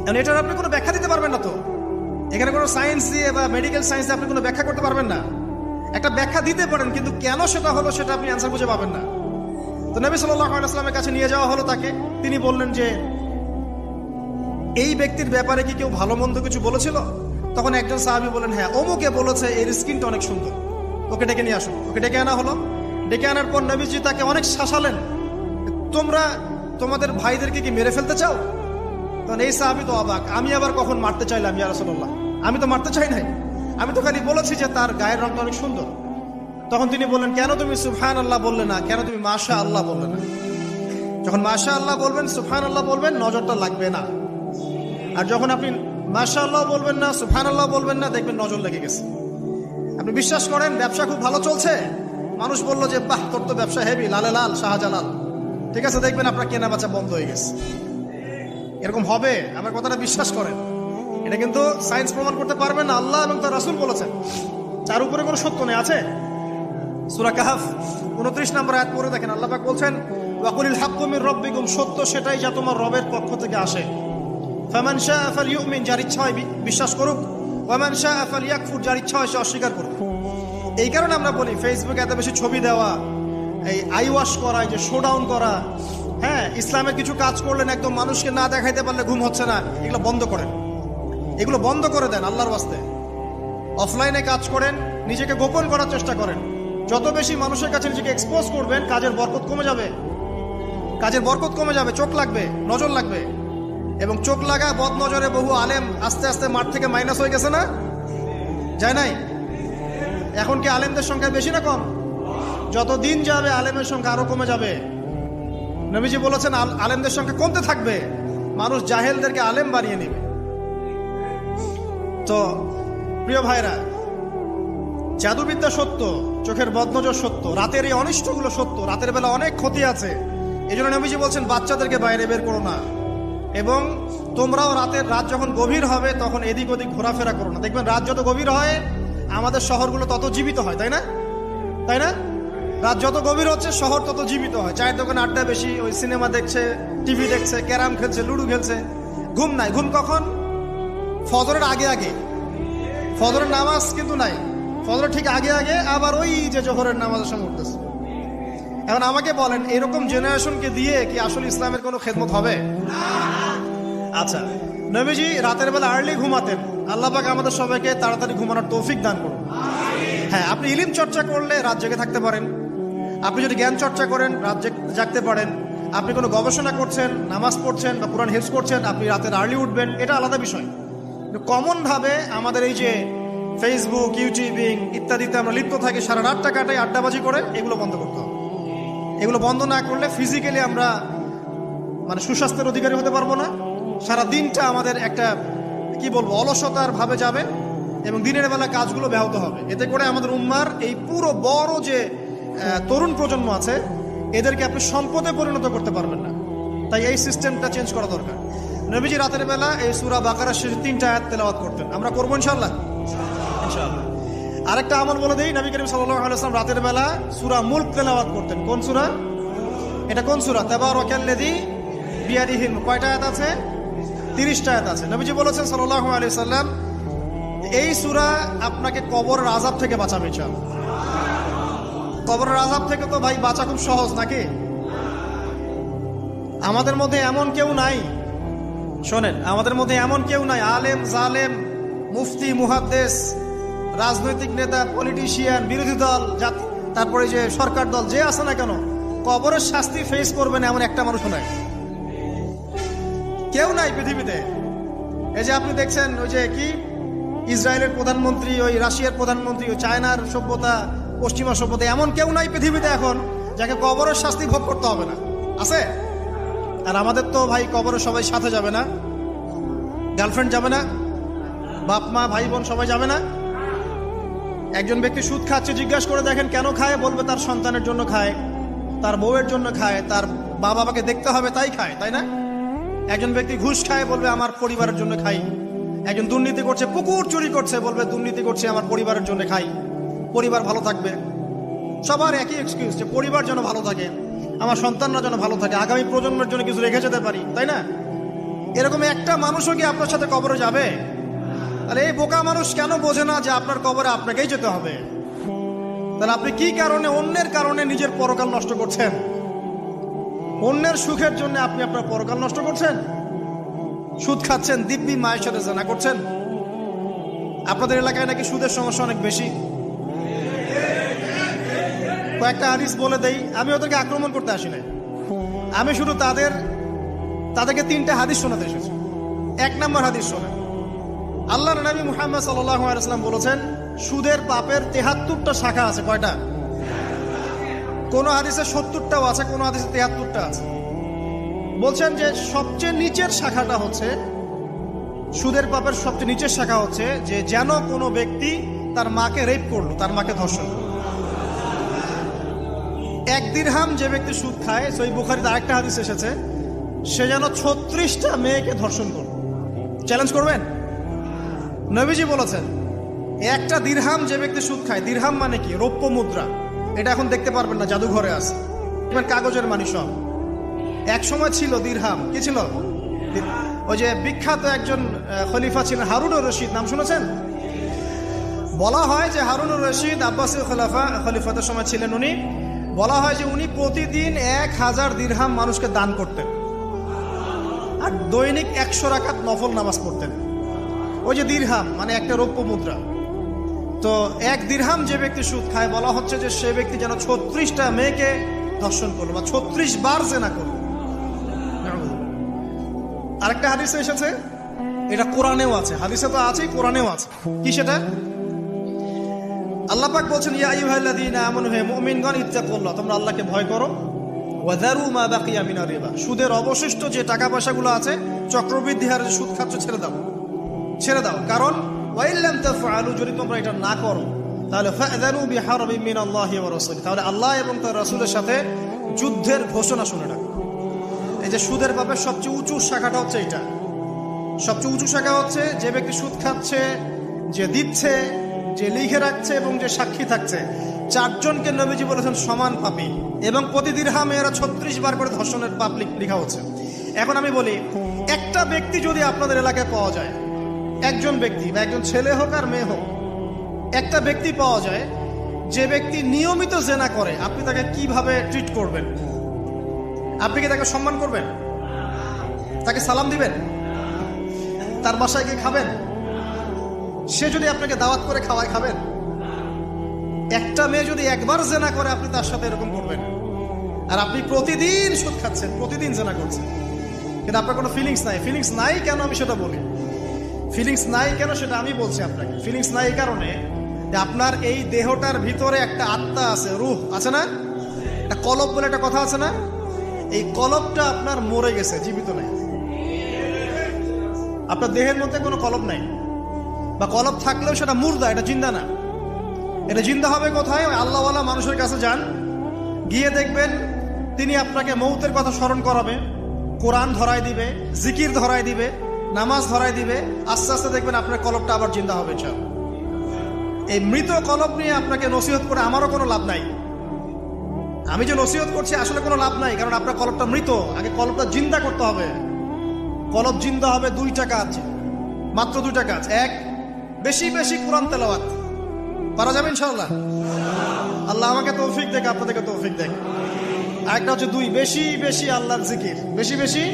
এখন এটার আপনি কোনো ব্যাখ্যা দিতে পারবেন না, তো এখানে কোনো সায়েন্স দিয়ে বা মেডিকেল সায়েন্স দিয়ে আপনি কোনো ব্যাখ্যা করতে পারবেন না। একটা ব্যাখ্যা দিতে পারেন, কিন্তু কেন সেটা হলো সেটা আপনি অ্যান্সার খুঁজে পাবেন না। তো নবী সাল্লাল্লাহু আলাইহি ওয়াসাল্লামের কাছে নিয়ে যাওয়া হলো তাকে। তিনি বললেন যে এই ব্যক্তির ব্যাপারে কি কেউ ভালো মন্দ কিছু বলেছিল? তখন একজন সাহাবী বলেন, হ্যাঁ, অমুকে বলেছে এর স্কিনটা অনেক সুন্দর, ওকে ডেকে নিয়ে আসুন। ওকে ডেকে আনা হলো। ডেকে আনার পর নবীজি তাকে অনেক শাসালেন, তোমরা তোমাদের ভাইদেরকে কি মেরে ফেলতে চাও? তখন এই সাহাবী তো অবাক, আমি আবার কখন মারতে চাইলাম ইয়া রাসূলুল্লাহ? আমি তো মারতে চাই নাই, আমি তো খালি বলেছি যে তার গায়ের রংটা অনেক সুন্দর। তখন তিনি বললেন, কেন তুমি সুবহানাল্লাহ বললে না? কেন তুমি মাশা আল্লাহ বললে না? যখন মাশা আল্লাহ বলবেন, সুবহানাল্লাহ বলবেন, নজরটা লাগবে না। আর যখন আপনি মাশা আল্লাহ বলবেন না, সুবহানাল্লাহ বলবেন না, দেখবেন নজর লেগে গেছে। আপনি বিশ্বাস করেন ব্যবসা খুব ভালো চলছে, মানুষ বললো যে বাহ তোর তো ব্যবসা হেভি, লালে লাল শাহজালাল, ঠিক আছে, দেখবেন আপনার কেনা বেচা বন্ধ হয়ে গেছে। এরকম হবে, আমার কথাটা বিশ্বাস করেন। এটা কিন্তু সায়েন্স প্রমাণ করতে পারবে না, আল্লাহ এবং তার রাসূল বলেছেন। তার উপরে কোনো সত্য নেই। আছে সূরা কাহফ 29 নম্বর আয়াত পড়ে দেখেন, আল্লাহ পাক বলছেন, ওয়াকুলিল হাক্কু মির রাব্বিকুম, সত্য সেটাই যা তোমার রবের পক্ষ থেকে আসে। ফামান শাআ ফালইউমিন, যার ইচ্ছা হয় বিশ্বাস করুক, ওয়ামান শাআ ফালইয়াকফুর, যার ইচ্ছা হয় সে অস্বীকার করুক। এই কারণে আমরা বলি ফেসবুকে এত বেশি ছবি দেওয়া, এই আই ওয়াশ করা, এই যে শোডাউন করা, হ্যাঁ, ইসলামের কিছু কাজ করলেন একদম মানুষকে না দেখাইতে পারলে ঘুম হচ্ছে না, এগুলো বন্ধ করেন, এগুলো বন্ধ করে দেন আল্লাহর ওয়াস্তে। অফলাইনে কাজ করেন, নিজেকে গোপন করার চেষ্টা করেন। যত বেশি মানুষের কাছে নিজেকে এক্সপোজ করবেন, কাজের বরকত কমে যাবে, কাজের বরকত কমে যাবে, চোখ লাগবে, নজর লাগবে। এবং চোখ লাগা বদ নজরে বহু আলেম আস্তে আস্তে মাঠ থেকে মাইনাস হয়ে গেছে না? যায় নাই? এখন কি আলেমদের সংখ্যা বেশি না কম? যত দিন যাবে আলেমের সংখ্যা আরো কমে যাবে। নবীজি বলেছেন আলেমদের সংখ্যা কমতে থাকবে, মানুষ জাহেলদেরকে আলেম বানিয়ে নেবে। তো প্রিয় ভাইরা, জাদুবিদ্যা সত্য, চোখের বদনজর সত্য, রাতের এই অনিষ্টগুলো সত্য, রাতের বেলা অনেক ক্ষতি আছে। এই জন্য নবীজি বলছেন বাচ্চাদেরকে বাইরে বের করো না, এবং তোমরাও রাত যখন গভীর হবে তখন এদিক ওদিক ঘোরাফেরা করো না। দেখবেন রাত যত গভীর হয় আমাদের শহরগুলো তত জীবিত হয়, তাই না? তাই না? রাত যত গভীর হচ্ছে শহর তত জীবিত হয়। চায়ের দোকানে আড্ডা বেশি, ওই সিনেমা দেখছে, টিভি দেখছে, ক্যারাম খেলছে, লুডো খেলছে, ঘুম নাই। ঘুম কখন? ফজরের আগে আগে। ফজরের নামাজ কিন্তু নাই, ফজরের ঠিক আগে আগে, আবার ওই যে জোহরের নামাজের সময় উঠতেছে। এখন আমাকে বলেন, এরকম জেনারেশনকে দিয়ে কি আসলে ইসলামের কোনো খেদমত হবে? আচ্ছা, নবীজি রাতের বেলা আর্লি ঘুমাতেন। আল্লাহ পাক আমাদের সবাইকে তাড়াতাড়ি ঘুমানোর তৌফিক দান করুন। হ্যাঁ, আপনি ইলম চর্চা করলে রাত জেগে থাকতে পারেন, আপনি যদি জ্ঞান চর্চা করেন রাত জাগতে পারেন, আপনি কোনো গবেষণা করছেন, নামাজ পড়ছেন বা কোরআন হিফজ করছেন, আপনি রাতের আর্লি উঠবেন, এটা আলাদা বিষয়। কমন ভাবে আমাদের এই যে ফেসবুক, ইউটিউবিং ইত্যাদিতে আমরা লিপ্ত থাকি, সারা রাতটা কাটাই আড্ডাবাজি করে, এগুলো বন্ধ করতে হবে। এগুলো বন্ধ না করলে ফিজিক্যালি আমরা সুস্বাস্থ্যের অধিকারী হতে পারবো না। সারা দিনটা আমাদের একটা কি বলবো অলসতার ভাবে যাবে, এবং দিনের বেলা কাজগুলো ব্যাহত হবে। এতে করে আমাদের উম্মার এই পুরো বড় যে তরুণ প্রজন্ম আছে, এদেরকে আপনি সম্পদে পরিণত করতে পারবেন না। তাই এই সিস্টেমটা চেঞ্জ করা দরকার। নবীজি রাতের বেলা এই সূরা বাকারার শেষ 3টা আয়াত তেলাওয়াত করতেন। আমরা করবো ইনশাআল্লাহ। আরেকটা আমল বলে দেই, নবী করিম সাল্লাল্লাহু আলাইহি ওয়াসাল্লাম রাতের বেলা সূরা মুলক তেলাওয়াত করতেন। কোন সূরা এটা? কোন সূরা? তাবারাকাল্লাযী বিয়াদিহিল মুলক। কয়টা আয়াত আছে? 30টা আয়াত আছে। নবীজি বলেছেন সাল্লাল্লাহু আলাইহি ওয়াসাল্লাম, এই সূরা আপনাকে কবরের আযাব থেকে বাঁচাবে ইনশাআল্লাহ। কবরের আযাব থেকে তো ভাই বাঁচা খুব সহজ নাকি? আমাদের মধ্যে এমন কেউ নাই, শোনেন, আমাদের মধ্যে এমন কেউ নাই, আলেম জালেম, মুফতি মুহাদ্দিস, রাজনৈতিক নেতা, পলিটিশিয়ান, বিরোধী দল, তারপরে যে সরকার দল, যে আছে না কেন, কবরের শাস্তি ফেস করবে না এমন একটা মানুষ নাই, কেউ নাই পৃথিবীতে। এই যে আপনি দেখছেন ওই যে কি ইসরায়েলের প্রধানমন্ত্রী, ওই রাশিয়ার প্রধানমন্ত্রী, ওই চায়নার সভ্যতা, পশ্চিমা সভ্যতা, এমন কেউ নাই পৃথিবীতে এখন যাকে কবরের শাস্তি ভোগ করতে হবে না। আছে? আর আমাদের তো ভাই কবরে সবাই সাথে যাবে না, গার্লফ্রেন্ড যাবে না, বাপ মা ভাই বোন সবাই যাবে না। একজন ব্যক্তি সুদ খাচ্ছে, জিজ্ঞাসা করে দেখেন কেন খায়, বলবে তার সন্তানের জন্য খায়, তার বউয়ের জন্য খায়, তার মা বাবাকে দেখতে হবে তাই খায়, তাই না? একজন ব্যক্তি ঘুষ খায়, বলবে আমার পরিবারের জন্য খাই। একজন দুর্নীতি করছে, পুকুর চুরি করছে, বলবে দুর্নীতি করছে আমার পরিবারের জন্য খাই, পরিবার ভালো থাকবে। সবার একই এক্সকিউজ যে পরিবার যেন ভালো থাকে। আমার সন্তানরা যেন ভালো থাকে, আগামী প্রজন্মের জন্য কিছু রেখে যেতে পারি, তাই না? এরকম একটা মানুষও কি আপনার সাথে কবরে যাবে? তাহলে এই বোকা মানুষ কেন বোঝে না যে আপনার কবরে আপনাকেই যেতে হবে? তাহলে আপনি কি কারণে, অন্যের কারণে নিজের পরকাল নষ্ট করছেন? অন্যের সুখের জন্য আপনি আপনার পরকাল নষ্ট করছেন। সুদ খাচ্ছেন, দিব্যি মায়ের সাথে জানা করছেন। আপনাদের এলাকায় নাকি সুদের সমস্যা অনেক বেশি। কয়েকটা হাদিস বলে দেই, আমি ওদেরকে আক্রমণ করতে আসি নাই, আমি শুধু তাদেরকে 3টা হাদিস শোনাতে এসেছি। 1 নম্বর হাদিস শোনেন। আল্লাহর নবী মুহাম্মদ সাল্লাল্লাহু আলাইহি ওয়াসাল্লাম বলেছেন, সুদের পাপের 73টা শাখা আছে। কয়টা? কোন হাদিসে 70টাও আছে, কোন হাদিসে 73টা আছে। বলছেন যে সবচেয়ে নিচের শাখাটা হচ্ছে, সুদের পাপের সবচেয়ে নিচের শাখা হচ্ছে যে যেন কোনো ব্যক্তি তার মাকে রেপ করলো, তার মাকে ধর্ষণ করলো। 1 দিরহাম যে ব্যক্তি সুদ খায়, সহিহ বুখারীতে আরেকটা হাদিস এসেছে, সে যেন 36টা মেয়েকে ধর্ষণ করলো। চ্যালেঞ্জ করবেন? নবীজি বলেছেন, 1টা দিরহাম যে ব্যক্তি সুদ খায়, দিরহাম মানে কি? রৌপ্য মুদ্রা। এটা এখন দেখতে পারবেন না, জাদুঘরে আছে, কাগজের মানি সব। এক সময় ছিল দিরহাম। কি ছিল? ওই যে বিখ্যাত একজন খলিফা ছিলেন হারুনুর রশিদ, নাম শুনেছেন? বলা হয় যে হারুনুর রশিদ আব্বাসী খলিফাতের সময় ছিলেন উনি। বলা হয় যে উনি প্রতিদিন 1000 দিরহাম মানুষকে দান করতেন, আর দৈনিক 100 রাকাত নফল নামাজ পড়তেন। ওই যে দিরহাম মানে একটা রৌপ্য মুদ্রা। তো 1 দিরহাম যে ব্যক্তি সুদ খায়, বলা হচ্ছে যে সে ব্যক্তি যেন 36টা মেয়েকে ধর্ষণ করলো বা 36 বার জেনা করলো। আরেকটা হাদিসে এসেছে, এটা কোরআনেও আছে, হাদিসে তো আছেই, কোরআনেও আছে। কি সেটা? আল্লাহ পাক বলছেন, ইয়া আইয়ুহাল্লাযীনা আমানু, হে মুমিনগণ, ইত্তাকুল্লাহ, তোমরা আল্লাহকে ভয় করো। ওয়া যারু মা বাকিয়া মিনার রিবা, সুদের অবশিষ্ট যে টাকা পয়সাগুলো আছে, চক্রবৃদ্ধি হারে সুদ খাচ্ছ, ছেড়ে দাও। কারণ ওয়া ইল্লাম তাফআলু, যদি তোমরা এটা না করো, তাহলে ফাযানু বিহারবিন মিনাল্লাহি ওয়া রাসূলিহি, তাহলে আল্লাহ এবং তার রাসূলের সাথে যুদ্ধের ঘোষণা শুনে রাখো। এই যে সুদের পাপের সবচেয়ে উঁচু শাখাটা হচ্ছে এইটা। সবচেয়ে উঁচু শাখা হচ্ছে যে ব্যক্তি সুদ খাচ্ছে, যে দিচ্ছে, যে লিখে রাখছে এবং যে সাক্ষী থাকছে, 4 জনকে নবীজি বলেছেন সমান পাপী, এবং প্রতি দিরহামে এরা 36 বার করে ধর্ষণের পাপ লেখা হচ্ছে। এখন আমি বলি, একটা ব্যক্তি যদি আপনাদের এলাকায় পাওয়া যায়, একজন ব্যক্তি বা একজন ছেলে হোক আর মেয়ে হোক, একটা ব্যক্তি পাওয়া যায় যে ব্যক্তি নিয়মিত জেনা করে, আপনি তাকে কিভাবে ট্রিট করবেন? আপনি কি তাকে সম্মান করবেন? তাকে সালাম দিবেন? তার বাসায় গিয়ে খাবেন? সে যদি আপনাকে দাওয়াত করে খাওয়ায়, খাবেন? একটা মেয়ে যদি একবার জেনা করে, আপনি তার সাথে এরকম করবেন? আর আপনি প্রতিদিন সুদ খাচ্ছেন, প্রতিদিন জেনা করছেন, কিন্তু আপনার কোনো ফিলিংস নাই। ফিলিংস নাই কেন আমি সেটা বলি। ফিলিংস নাই কেন সেটা আমি বলছি আপনাকে। ফিলিংস নাই এই কারণে যে আপনার এই দেহটার ভিতরে একটা আত্মা আছে, রূহ আছে না? একটা কলব বলে একটা কথা আছে না? এই কলবটা আপনার মরে গেছে, জীবিত নাই। আপনার দেহের মধ্যে কোনো কলব নাই, বা কলব থাকলেও সেটা মুর্দা, এটা জিন্দা না। এটা জিন্দা হবে কোথায়? আল্লাহওয়ালা মানুষের কাছে যান, গিয়ে দেখবেন তিনি আপনাকে মৌতের কথা স্মরণ করাবে, কোরআন ধরাই দিবে, জিকির ধরাই দিবে, নামাজ ধরাই দিবে। আস্তে আস্তে দেখবেন আপনার কলবটা আবার জিন্দা হবে। এই মৃত কলব নিয়ে আপনাকে নসিহত করে আমারও কোনো লাভ নাই। আমি যে নসিহত করছি আসলে কোনো লাভ নাই, কারণ আপনার কলবটা মৃত। আগে কলবটা জিন্দা করতে হবে। কলব জিন্দা হবে 2টা কাজ, মাত্র 2টা কাজ। 1, বেশি বেশি কোরআন তেলাওয়াত। পারা যাবে ইনশাআল্লাহ? আল্লাহ আমাকে তৌফিক দেখ, আপনাদেরকে তৌফিক দেখ। আরেকটা হচ্ছে 2, বেশি বেশি আল্লাহর জিকির। বেশি বেশি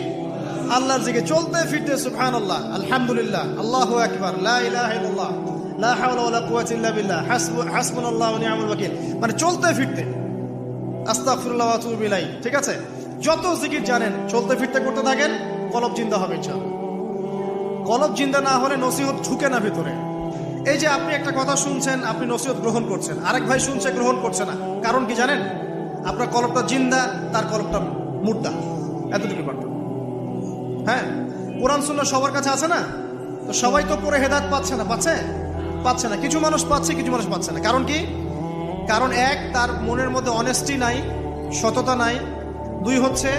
আল্লাহর জিকির, চলতে ফিরতে সুবহানাল্লাহ, আলহামদুলিল্লাহ, আল্লাহু আকবার, লা ইলাহা ইল্লাল্লাহ, লা হাওলা ওয়ালা কুওয়াতা ইল্লা বিল্লাহ, হাসবুনাল্লাহু ওয়া নি'মাল ওয়াকিল। মানে চলতে ফিরতে, আস্তাগফিরুল্লাহ ওয়া আতুবু ইলাইহি। ঠিক আছে? যত জিকির জানেন চলতে ফিরতে করতে থাকেন, কলব জিন্দা হবে ইনশাআল্লাহ। কলব জিন্দা না হলে নসিহত ঢুকে না ভিতরে। এই যে আপনি একটা কথা শুনছেন, আপনি নসিহত গ্রহণ করছেন, আরেক ভাই শুনছে, গ্রহণ করছে না। কারণ কি জানেন? আপনার কলবটা জিন্দা, তার কলবটা মুর্দা। এতটুকু পারত। হ্যাঁ, কোরআন সুন্নাহ সবার কাছে আছে না? তো সবাই তো পড়ে হেদায়েত পাচ্ছে না। পাচ্ছে না। কিছু মানুষ পাচ্ছে, কিছু মানুষ পাচ্ছে না। কারণ কি? কারণ 1, তার মনের মধ্যে অনেস্টি নাই, সততা নাই। 2 হচ্ছে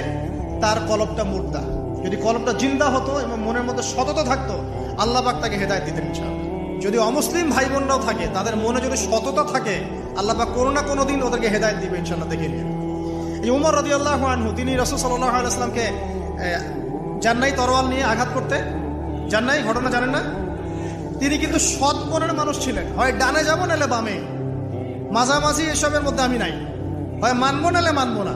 তার কলবটা মুর্দা। যদি কলবটা জিন্দা হতো এবং মনের মধ্যে সততা থাকতো, আল্লাহ পাক তাকে হেদায়েত দিতেন ইনশাআল্লাহ। যদি অমুসলিম ভাই বোনরাও থাকে, তাদের মনে যদি সততা থাকে, আল্লাহ পাক কোনো না কোনো দিন ওদেরকে হেদায়েত দিবে ইনশাআল্লাহ। দেখে নিন। এই উমর রাদিয়াল্লাহু আনহু, তিনি রাসূল সাল্লাল্লাহু আলাইহি ওয়াসাল্লামকে যান নাই তরোয়াল নিয়ে আঘাত করতে, যান নাই, ঘটনা জানেন না? তিনি কিন্তু সৎ মনের মানুষ ছিলেন, হয় ডানে যাবো নাহলে বামে, মাঝামাঝি এসবের মধ্যে আমি নাই, হয় মানবো নাহলে মানবো না।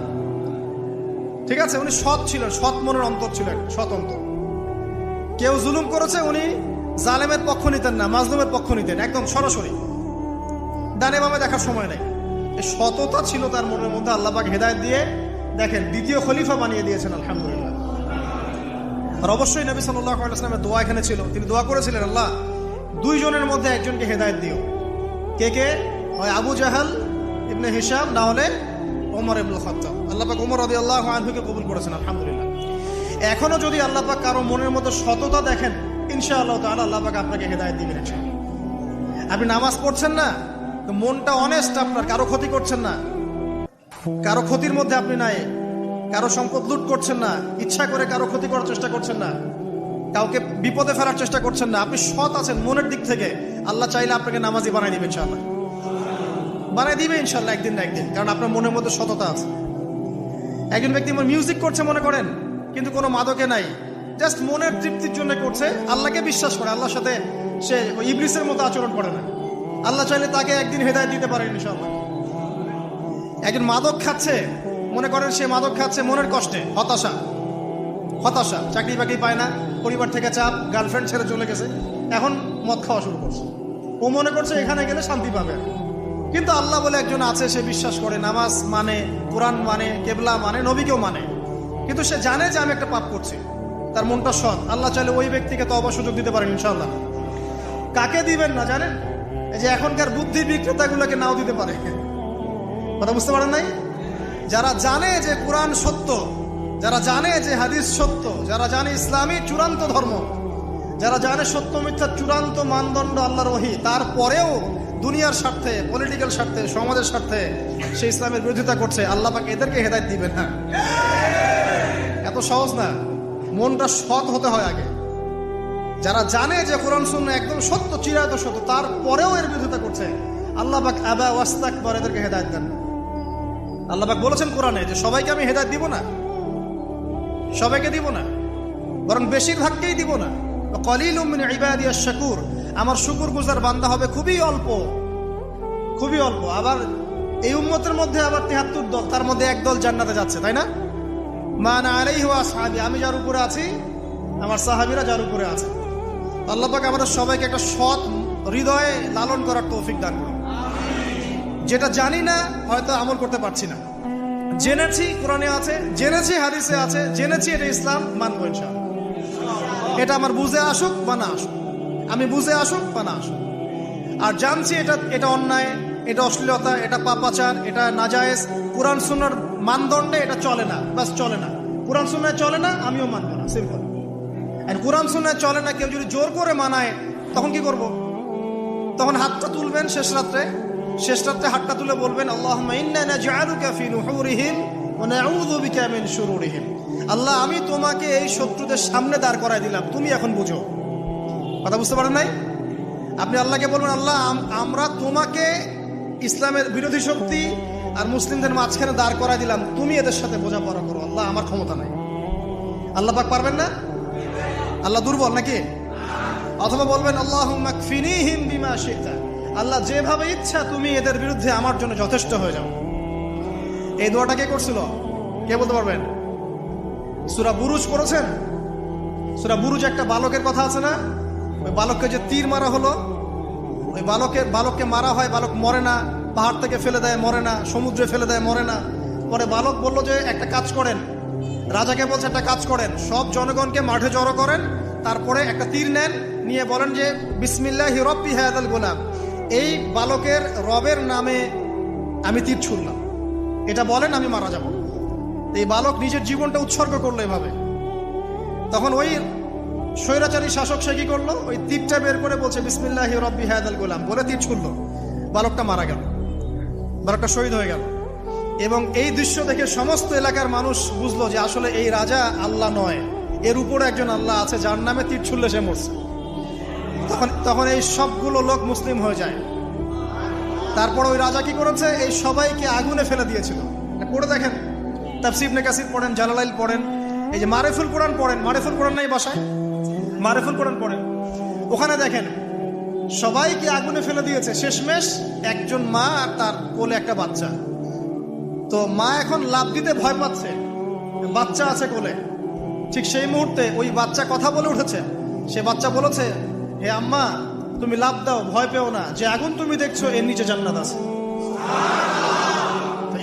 ঠিক আছে, উনি সৎ ছিলেন, সৎ মনের অন্তর ছিলেন, সৎ অন্তর। কেউ জুলুম করেছে, উনি জালেমের পক্ষ নিতেন না, মাজলুমের পক্ষ নিতেন, একদম সরাসরি, ডানে বামে দেখার সময় নেই। এই সততা ছিল তার মনের মধ্যে, আল্লাহ পাক হেদায়েত দিয়ে দেখেন দ্বিতীয় খলিফা বানিয়ে দিয়েছেন, আলহামদুলিল্লাহ। আর অবশ্যই নবী সাল্লাল্লাহু আলাইহি ওয়াসাল্লামের দোয়া এখানে ছিল, তিনি দোয়া করেছিলেন, আল্লাহ দুইজনের মধ্যে একজনকে হেদায়েত দিও। কে কে? হয় আবু জাহাল ইবনে হিশাম, না হলে ওমর ইবনুল খাত্তাব। আল্লাহ পাক ওমর রাদিয়াল্লাহু আনহুকে কবুল করেছেন, আলহামদুলিল্লাহ। এখনো যদি আল্লাহ পাক কারো মনের মধ্যে সততা দেখেন, ইনশাআল্লাহ তাআলা আল্লাহ পাক আপনাকে হেদায়েত দিবেন ইনশাআল্লাহ। আপনি নামাজ পড়ছেন না, তো মনটা অনেস্ট আপনার, কারো ক্ষতি করছেন না, কারো ক্ষতির মধ্যে আপনি নাই, কারো সম্পদ লুট করছেন না, ইচ্ছা করে কারো ক্ষতি করার চেষ্টা করছেন না, কাউকে বিপদে ফেলার চেষ্টা করছেন না, আপনি সৎ আছেন মনের দিক থেকে, আল্লাহ চাইলে আপনাকে নামাজি বানাই দিবে ইনশাআল্লাহ, বানাই দিবে ইনশাআল্লাহ একদিন না একদিন, কারণ আপনার মনের মধ্যে সততা আছে। একজন ব্যক্তি মিউজিক করছে মনে করেন, কিন্তু কোনো মাদকে নাই, জাস্ট মনের তৃপ্তির জন্য করছে, আল্লাহকে বিশ্বাস করে, আল্লাহর সাথে সে ইবলিসের মতো আচরণ করে না, আল্লাহ চাইলে তাকে একদিন হেদায়েত দিতে পারেন ইনশাআল্লাহ। একজন মাদক খাচ্ছে, মনে করেন সে মাদক খাচ্ছে মনের কষ্টে, হতাশা, চাকরি বাকরি পায় না, পরিবার থেকে চাপ, গার্লফ্রেন্ড ছেড়ে চলে গেছে, এখন মদ খাওয়া শুরু করছে, ও মনে করছে এখানে গেলে শান্তি পাবে। কিন্তু আল্লাহ বলে একজন আছে, সে বিশ্বাস করে, নামাজ মানে, কোরআন মানে, কেবলা মানে, নবীকেও মানে, কিন্তু সে জানে যে আমি একটা পাপ করছি, তার মনটা সৎ, আল্লাহ চাইলে ওই ব্যক্তিকে তওবার সুযোগ দিতে পারেন ইনশাআল্লাহ। কাকে দিবেন না জানেন? এই যে এখনকার বুদ্ধি বিক্রেতাগুলোকে নাও দিতে পারে। কথা বুঝতে পারেন নাই? যারা জানে যে কোরআন সত্য, যারা জানে যে হাদিস সত্য, যারা জানে ইসলামী চূড়ান্ত ধর্ম, যারা জানে সত্য মিথ্যার চূড়ান্ত মানদণ্ড আল্লাহর ওহী, তারপরেও দুনিয়ার স্বার্থে, পলিটিক্যাল স্বার্থে, সমাজের স্বার্থে সে ইসলামের বিরোধিতা করছে, আল্লাহ পাক এদেরকে হেদায়েত দিবেন না। এত সহজ না, মনটা সৎ হতে হয় আগে। যারা জানে যে কোরআন সুন্নাহ একদম সত্য, চিরায়ত সত্য, তারপরেও এর বিরোধিতা করছে, আল্লাহ পাক আবা ওয়াস্তাকবার, এদেরকে হেদায়েত দেন। আল্লাহ পাক বলেছেন কোরআনে যে সবাইকে আমি হেদায়েত দিব না, সবাইকে দিব না, বরং বেশিরভাগকেই দিব না। কলিলুম মিন ইবাদিয়াশ শাকুর, আমার শুকরগুজার বান্দা হবে খুবই অল্প, খুবই অল্প। আবার এই উম্মতের মধ্যে আবার ৭৩ দল, তার মধ্যে এক দল জান্নাতে যাচ্ছে, তাই না? মান আলাইহি ওয়া আসহাবি, আমি যার উপরে আছি, আমার সাহাবীরা যার উপরে আছে। আল্লাহ পাক আমাদের সবাইকে একটা সৎ হৃদয়ে লালন করার তৌফিক দান করুন। যেটা জানি না হয়তো আমল করতে পারছি না, জেনেছি কোরআনে আছে, জেনেছি হাদিসে আছে, জেনেছি এটা ইসলাম, মানবো ইনশাআল্লাহ। এটা আমার বুঝে আসুক বা না আসুক, আমি বুঝে আসুক বা না আসুক। আর জানছি এটা অন্যায়, এটা অশ্লীলতা, এটা পাপাচার, এটা নাজায়েজ, কোরআন সুন্নাহর মানদণ্ডে এটা চলে না, বাস চলে না, কোরআন সুন্নাহ চলে না, আমিও মানবো না, সিম্পল। আর কোরআন সুন্নাহ চলে না, কেউ যদি জোর করে মানায়, তখন কি করব? তখন হাতটা তুলবেন শেষ রাত্রে হাতটা তুলে বলবেন, আল্লাহুম্মা ইন্না নাজআলুকা ফি নুহুরিহিম ওয়া নাউযু বিকা মিন শুরুরিহিম। আল্লাহ, আমি তোমাকে এই শত্রুদের সামনে দাঁড় করায় দিলাম, তুমি এখন বুঝো। কথা বুঝতে পারেন নাই? আপনি আল্লাহকে বলবেন, আল্লাহ আমরা তোমাকে ইসলামের বিরোধী শক্তি আর মুসলিমদের মাঝখানে দাঁড় করায় দিলাম, তুমি এদের সাথে বোঝাপড়া করো। আল্লাহ, আমার ক্ষমতা নাই। আল্লাহ পাক পারবেন না? আল্লাহ দুর্বল নাকি? অথবা বলবেন, আল্লাহুম্মা কফিনিহিম বিমা শি'তা, আল্লাহ যেভাবে ইচ্ছা তুমি এদের বিরুদ্ধে আমার জন্য যথেষ্ট হয়ে যাও। এই দোয়াটা কে করছিল? কে বলতে পারবেন? সূরা বুরুজ পড়েছেন? সূরা বুরুজ একটা বালকের কথা আছে না? ওই বালককে যে তীর মারা হলো, ওই বালককে মারা হয়, বালক মরে না, পাহাড় থেকে ফেলে দেয়, মরে না, সমুদ্রে ফেলে দেয়, মরে না। পরে বালক বলল যে একটা কাজ করেন, রাজাকে বলছে একটা কাজ করেন, সব জনগণকে মাঠে জড়ো করেন, তারপরে একটা তীর নেন, নিয়ে বলেন যে বিসমিল্লাহি রব্বি হাযাল গোলাম, এই বালকের রবের নামে আমি তীর ছুড়লাম, এটা বলেন, আমি মারা যাব। এই বালক নিজের জীবনটা উৎসর্গ করলো এভাবে। তখন ওই স্বৈরাচারী শাসক সে কি করলো? ওই তীরটা বের করে বলছে বিসমিল্লাহি রব্বি হাযাল গোলাম, বলে তীর ছুড়লো, বালকটা মারা গেল, বালকটা শহীদ হয়ে গেল। এবং এই দৃশ্য দেখে সমস্ত এলাকার মানুষ বুঝলো যে আসলে এই রাজা আল্লাহ নয়, এর উপরে একজন আল্লাহ আছে, যার নামে তীর ছুড়লে সে মরছে। তখন এই সবগুলো লোক মুসলিম হয়ে যায়। তারপর ওই রাজা কি করেছে? এই সবাইকে আগুনে ফেলে দিয়েছিল। পড়ে দেখেন তাফসীর ইবনে কাসির পড়েন, জালালাইল পড়েন, এই যে মারিফুল কোরআন পড়েন। মারিফুল কোরআন নাই বাসায়? মারিফুল কোরআন পড়েন। ওখানে দেখেন সবাইকে আগুনে ফেলে দিয়েছে, শেষমেশ একজন মা আর তার কোলে একটা বাচ্চা। তো মা এখন লাফ দিতে ভয় পাচ্ছে, বাচ্চা আছে কোলে। ঠিক সেই মুহূর্তে ওই বাচ্চা কথা বলে উঠেছে। সে বাচ্চা বলেছে, হে আম্মা, তুমি লাফ দাও, ভয় পেও না, যে আগুন তুমি দেখছো এর নিচে জান্নাত আছে।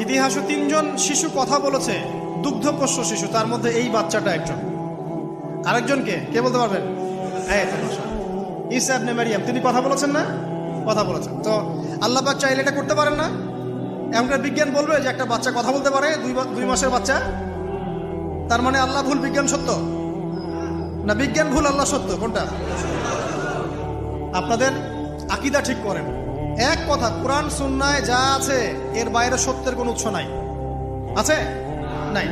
ইতিহাসে 3 জন শিশু কথা বলেছে, দুগ্ধপোষ্য শিশু, তার মধ্যে এই বাচ্চাটা একজন। আরেকজনকে কে বলতে পারবেন? ঈসা ইবনে মারইয়াম, তিনি কথা বলেছেন না? কথা বলেছেন। তো আল্লাহ পাক চাইলে এটা করতে পারেন না? এমনটা বিজ্ঞান বলবে যে একটা বাচ্চা কথা বলতে পারে, 2 মাসের বাচ্চা? তার মানে আল্লাহ ভুল, বিজ্ঞান সত্য? না বিজ্ঞান ভুল, আল্লাহ সত্য? কোনটা? আপনাদের আকীদা ঠিক করেন। এক কথা, কোরআন সুন্নায় যা আছে এর বাইরে সত্যের কোনো উৎস নাই। আছে? নাই।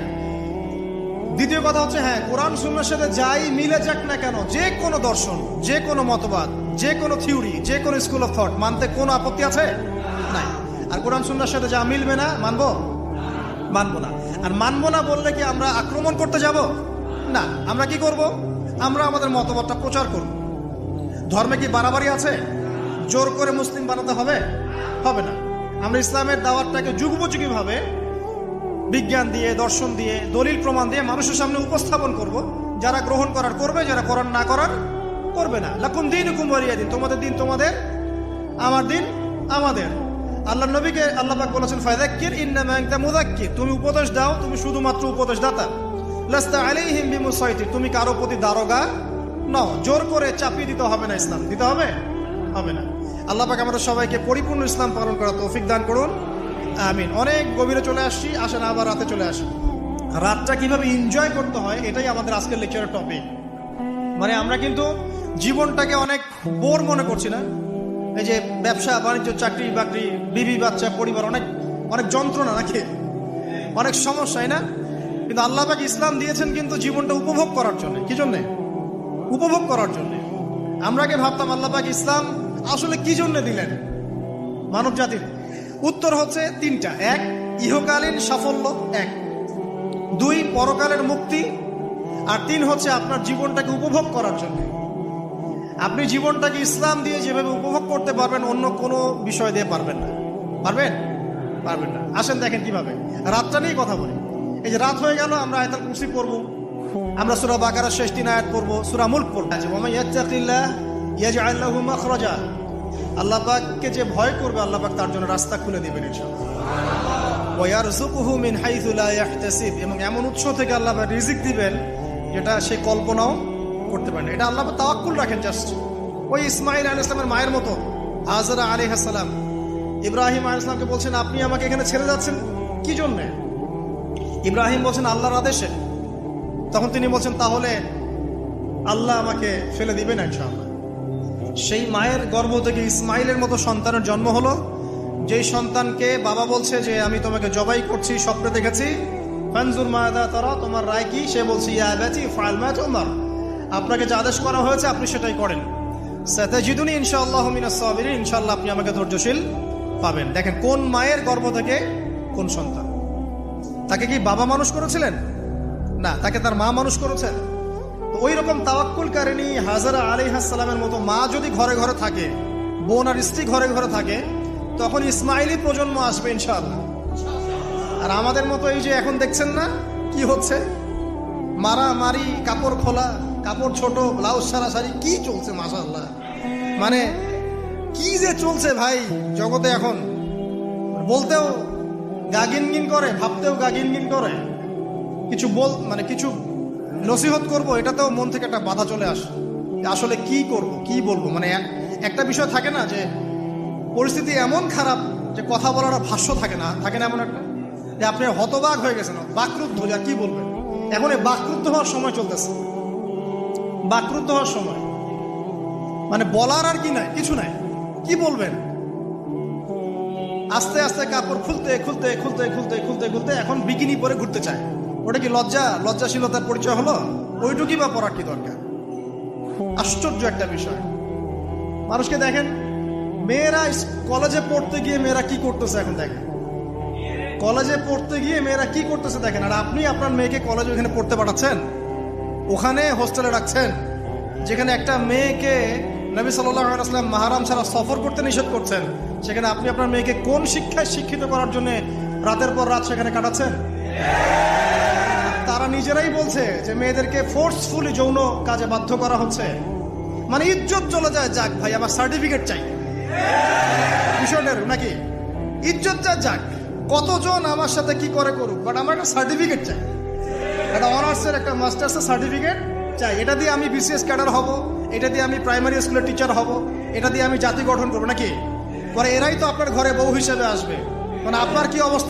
দ্বিতীয় কথা হচ্ছে, হ্যাঁ, কোরআন সুন্নার সাথে যাই মিলে যাক না কেন, যে কোনো দর্শন, যে কোনো মতবাদ, যে কোনো থিওরি, যে কোনো স্কুল অফ থট মানতে কোনো আপত্তি আছে? নাই। আর কোরআন সুন্নার সাথে যা মিলবে না মানবো? মানবো না। আর মানবো না বললে কি আমরা আক্রমণ করতে যাব? না। আমরা কি করব? আমরা আমাদের মতবাদটা প্রচার করব। ধর্মে কি বাড়াবাড়ি আছে? জোর করে মুসলিম বানাতে হবে? হবে না। আমরা ইসলামের দাওয়াতটাকে যুগোপযোগীভাবে বিজ্ঞান দিয়ে, দর্শন দিয়ে, দলিল প্রমাণ দিয়ে মানুষের সামনে উপস্থাপন করব। যারা গ্রহণ করার করবে, যারা করার না করার করবে না। লাকুম দীনুকুম ওয়ালিয়া দিন, তোমাদের দিন তোমাদের, আমার দিন আমাদের। আল্লাহ নবীকে আল্লাহ পাক বলেছেন, ফাযাক্কির ইন্নামা আনতা মুযাক্কির, তুমি উপদেশ দাও, তুমি শুধুমাত্র উপদেশদাতা। লাস্তা আলাইহিম বিমুসাইতির, তুমি কারো প্রতি দারোগা নও। জোর করে চাপিয়ে দিতে হবে না ইসলাম। দিতে হবে? হবে না। আল্লাহ পাক আমাদের সবাইকে পরিপূর্ণ ইসলাম পালন করার তৌফিক দান করুন, আমিন। অনেক গভীরে চলে আসছি, আসেন আবার রাতে চলে আসি। রাতটা কিভাবে এনজয় করতে হয় এটাই আমাদের আজকের লেকচারের টপিক। মানে আমরা কিন্তু জীবনটাকে অনেক বোর মনে করছি না? এই যে ব্যবসা বাণিজ্য, চাকরি বাকরি, বিবি বাচ্চা, পরিবার, অনেক অনেক যন্ত্রণা, নাকি অনেক সমস্যাই না? কিন্তু আল্লাহ পাক ইসলাম দিয়েছেন কিন্তু জীবনটা উপভোগ করার জন্য। কি জন্য? উপভোগ করার জন্য। আমরা আগে ভাবতাম আল্লাহ পাক ইসলাম আসলে কি জন্য দিলেন মানব জাতির? উত্তর হচ্ছে 3টা। 1, ইহকালীন সাফল্য, 1। 2, পরকালের মুক্তি। আর 3 হচ্ছে আপনার জীবনটাকে উপভোগ করার জন্য। আপনি জীবনটাকে ইসলাম দিয়ে যেভাবে উপভোগ করতে পারবেন, অন্য কোনো বিষয় দিয়ে পারবেন না। পারবেন? পারবেন না। আসেন দেখেন কিভাবে। রাতটা নিয়ে কথা বলি। এই যে রাত হয়ে গেল, আমরা আয়াতুল কুরসি পড়বো, আমরা সূরা বাকারার শেষ 3 আয়াত পড়বো, সূরা মুলক পড়বো। ওয়া মান ইয়াত্তাকিল্লাহ ইয়াজআল লাহু মাখরাজা, আল্লাহ পাককে যে ভয় করবে আল্লাহ পাক তার জন্য রাস্তা খুলে দিবেন ইনশাআল্লাহ। ওয়া ইয়ারযুকুহু মিন হাইথু লা ইয়াহতাসিব, এবং এমন উৎস থেকে আল্লাহ পাক রিজিক দিবেন যেটা সে কল্পনাও করতে পারে না। এটা আল্লাহ পাক তাওয়াক্কুল রাখেন। জাস্ট ওই ইসমাঈল আলাইহিস সালামের মায়ের মতো, হাজরা আলাইহিস সালাম ইব্রাহিম আলাইহিস সালামকে বলছেন, আপনি আমাকে এখানে ছেড়ে যাচ্ছেন কি জন্য? ইব্রাহিম বলছেন, আল্লাহর আদেশে। তখন তিনি বলছেন, তাহলে আল্লাহ আমাকে ফেলে দিবেন ইনশাআল্লাহ। সেই মায়ের গর্ভ থেকে ইসমাইলের মতো সন্তানের জন্ম হলো, যেই সন্তানকে বাবা বলছে যে আমি তোমাকে জবাই করছি, স্বপ্নে দেখেছি, ফানজুর মাযা তারা, তোমার রায় কি? সে বলছে, ইয়া আবাতি ফাআল মা তুমার, আপনাকে যে আদেশ করা হয়েছে আপনি সেটাই করেন। সাতাজিদুনি ইনশাআল্লাহু মিনাস সাবিরিন, ইনশাআল্লাহ আপনি আমাকে ধৈর্যশীল পাবেন। দেখেন কোন মায়ের গর্ভ থেকে কোন সন্তান। তাকে কি বাবা মানুষ করেছিলেন? না, তাকে তার মা মানুষ করেছেন। তো ওই রকম তাওয়াক্কুলকারিনী হাজরা আলাইহিস সালামের মতো মা যদি ঘরে ঘরে থাকে, বোন আর স্ত্রী ঘরে ঘরে থাকে, তখন ইসমাইলি প্রজন্ম আসবে ইনশাআল্লাহ। আর আমাদের মতো এই যে এখন দেখছেন না কি হচ্ছে, মারামারি, কাপড় খোলা, কাপড় ছোট, ব্লাউজ সারাসারি, কি চলছে মাশাআল্লাহ। মানে কি যে চলছে ভাই জগতে এখন, বলতেও গা গিনগিন করে, ভাবতেও গা গিনগিন করে। কিছু মানে কিছু নসিহত করবো, এটাতেও মন থেকে একটা বাধা চলে আসে, আসলে কি করব, কি বলবো। মানে একটা বিষয় থাকে না যে পরিস্থিতি এমন খারাপ যে কথা বলার ভাষ্য থাকে না এমন একটা, যে আপনি হতবাক হয়ে গেছেন, বাকরুদ্ধ, যা কি বলবেন। এখন এই বাকরুদ্ধ হওয়ার সময় চলতেছে, বাকরুদ্ধ হওয়ার সময়। মানে বলার আর কি নাই, কিছু নাই, কি বলবেন। আস্তে আস্তে কাপড় খুলতে খুলতে খুলতে খুলতে খুলতে খুলতে এখন বিকিনি পরে ঘুরতে চায়। ওটা কি লজ্জাশীলতার পরিচয় হলো? ওইটুকুই বা পড়ার কি দরকার? আশ্চর্য একটা বিষয়। মানুষকে দেখেন, মেয়েরা কলেজে পড়তে গিয়ে মেয়েরা কি করতেছে এখন দেখেন। কলেজে পড়তে গিয়ে মেয়েরা কি করতেছে দেখেন, আর আপনি আপনার মেয়েকে কলেজে ওখানে পড়তে পাঠাচ্ছেন, ওখানে হোস্টেলে রাখছেন, যেখানে একটা মেয়েকে নবী সাল্লাল্লাহু আলাইহি ওয়াসাল্লাম মাহরাম ছাড়া সফর করতে নিষেধ করছেন, সেখানে আপনি আপনার মেয়েকে কোন শিক্ষায় শিক্ষিত করার জন্য রাতের পর রাত সেখানে কাটাচ্ছেন? তারা নিজেরাই বলছে যে মেয়েদেরকে ফোর্সফুলি যৌন কাজে বাধ্য করা হচ্ছে। মানে ইজ্জত চলে যায়, যাক ভাই আমার সার্টিফিকেট চাই, বিষয়টা নাকি ইজ্জত যাক, কতজন আমার সাথে কি করে করুক, বাট আমার একটা সার্টিফিকেট চাই, একটা অনার্সের একটা মাস্টার্সের সার্টিফিকেট চাই। এটা দিয়ে আমি বিসিএস ক্যাডার হব, এটা দিয়ে আমি প্রাইমারি স্কুলের টিচার হব, এটা দিয়ে আমি জাতি গঠন করবো নাকি? পরে এরাই তো আপনার ঘরে বউ হিসেবে আসবে। মানে আপনার কি অবস্থা?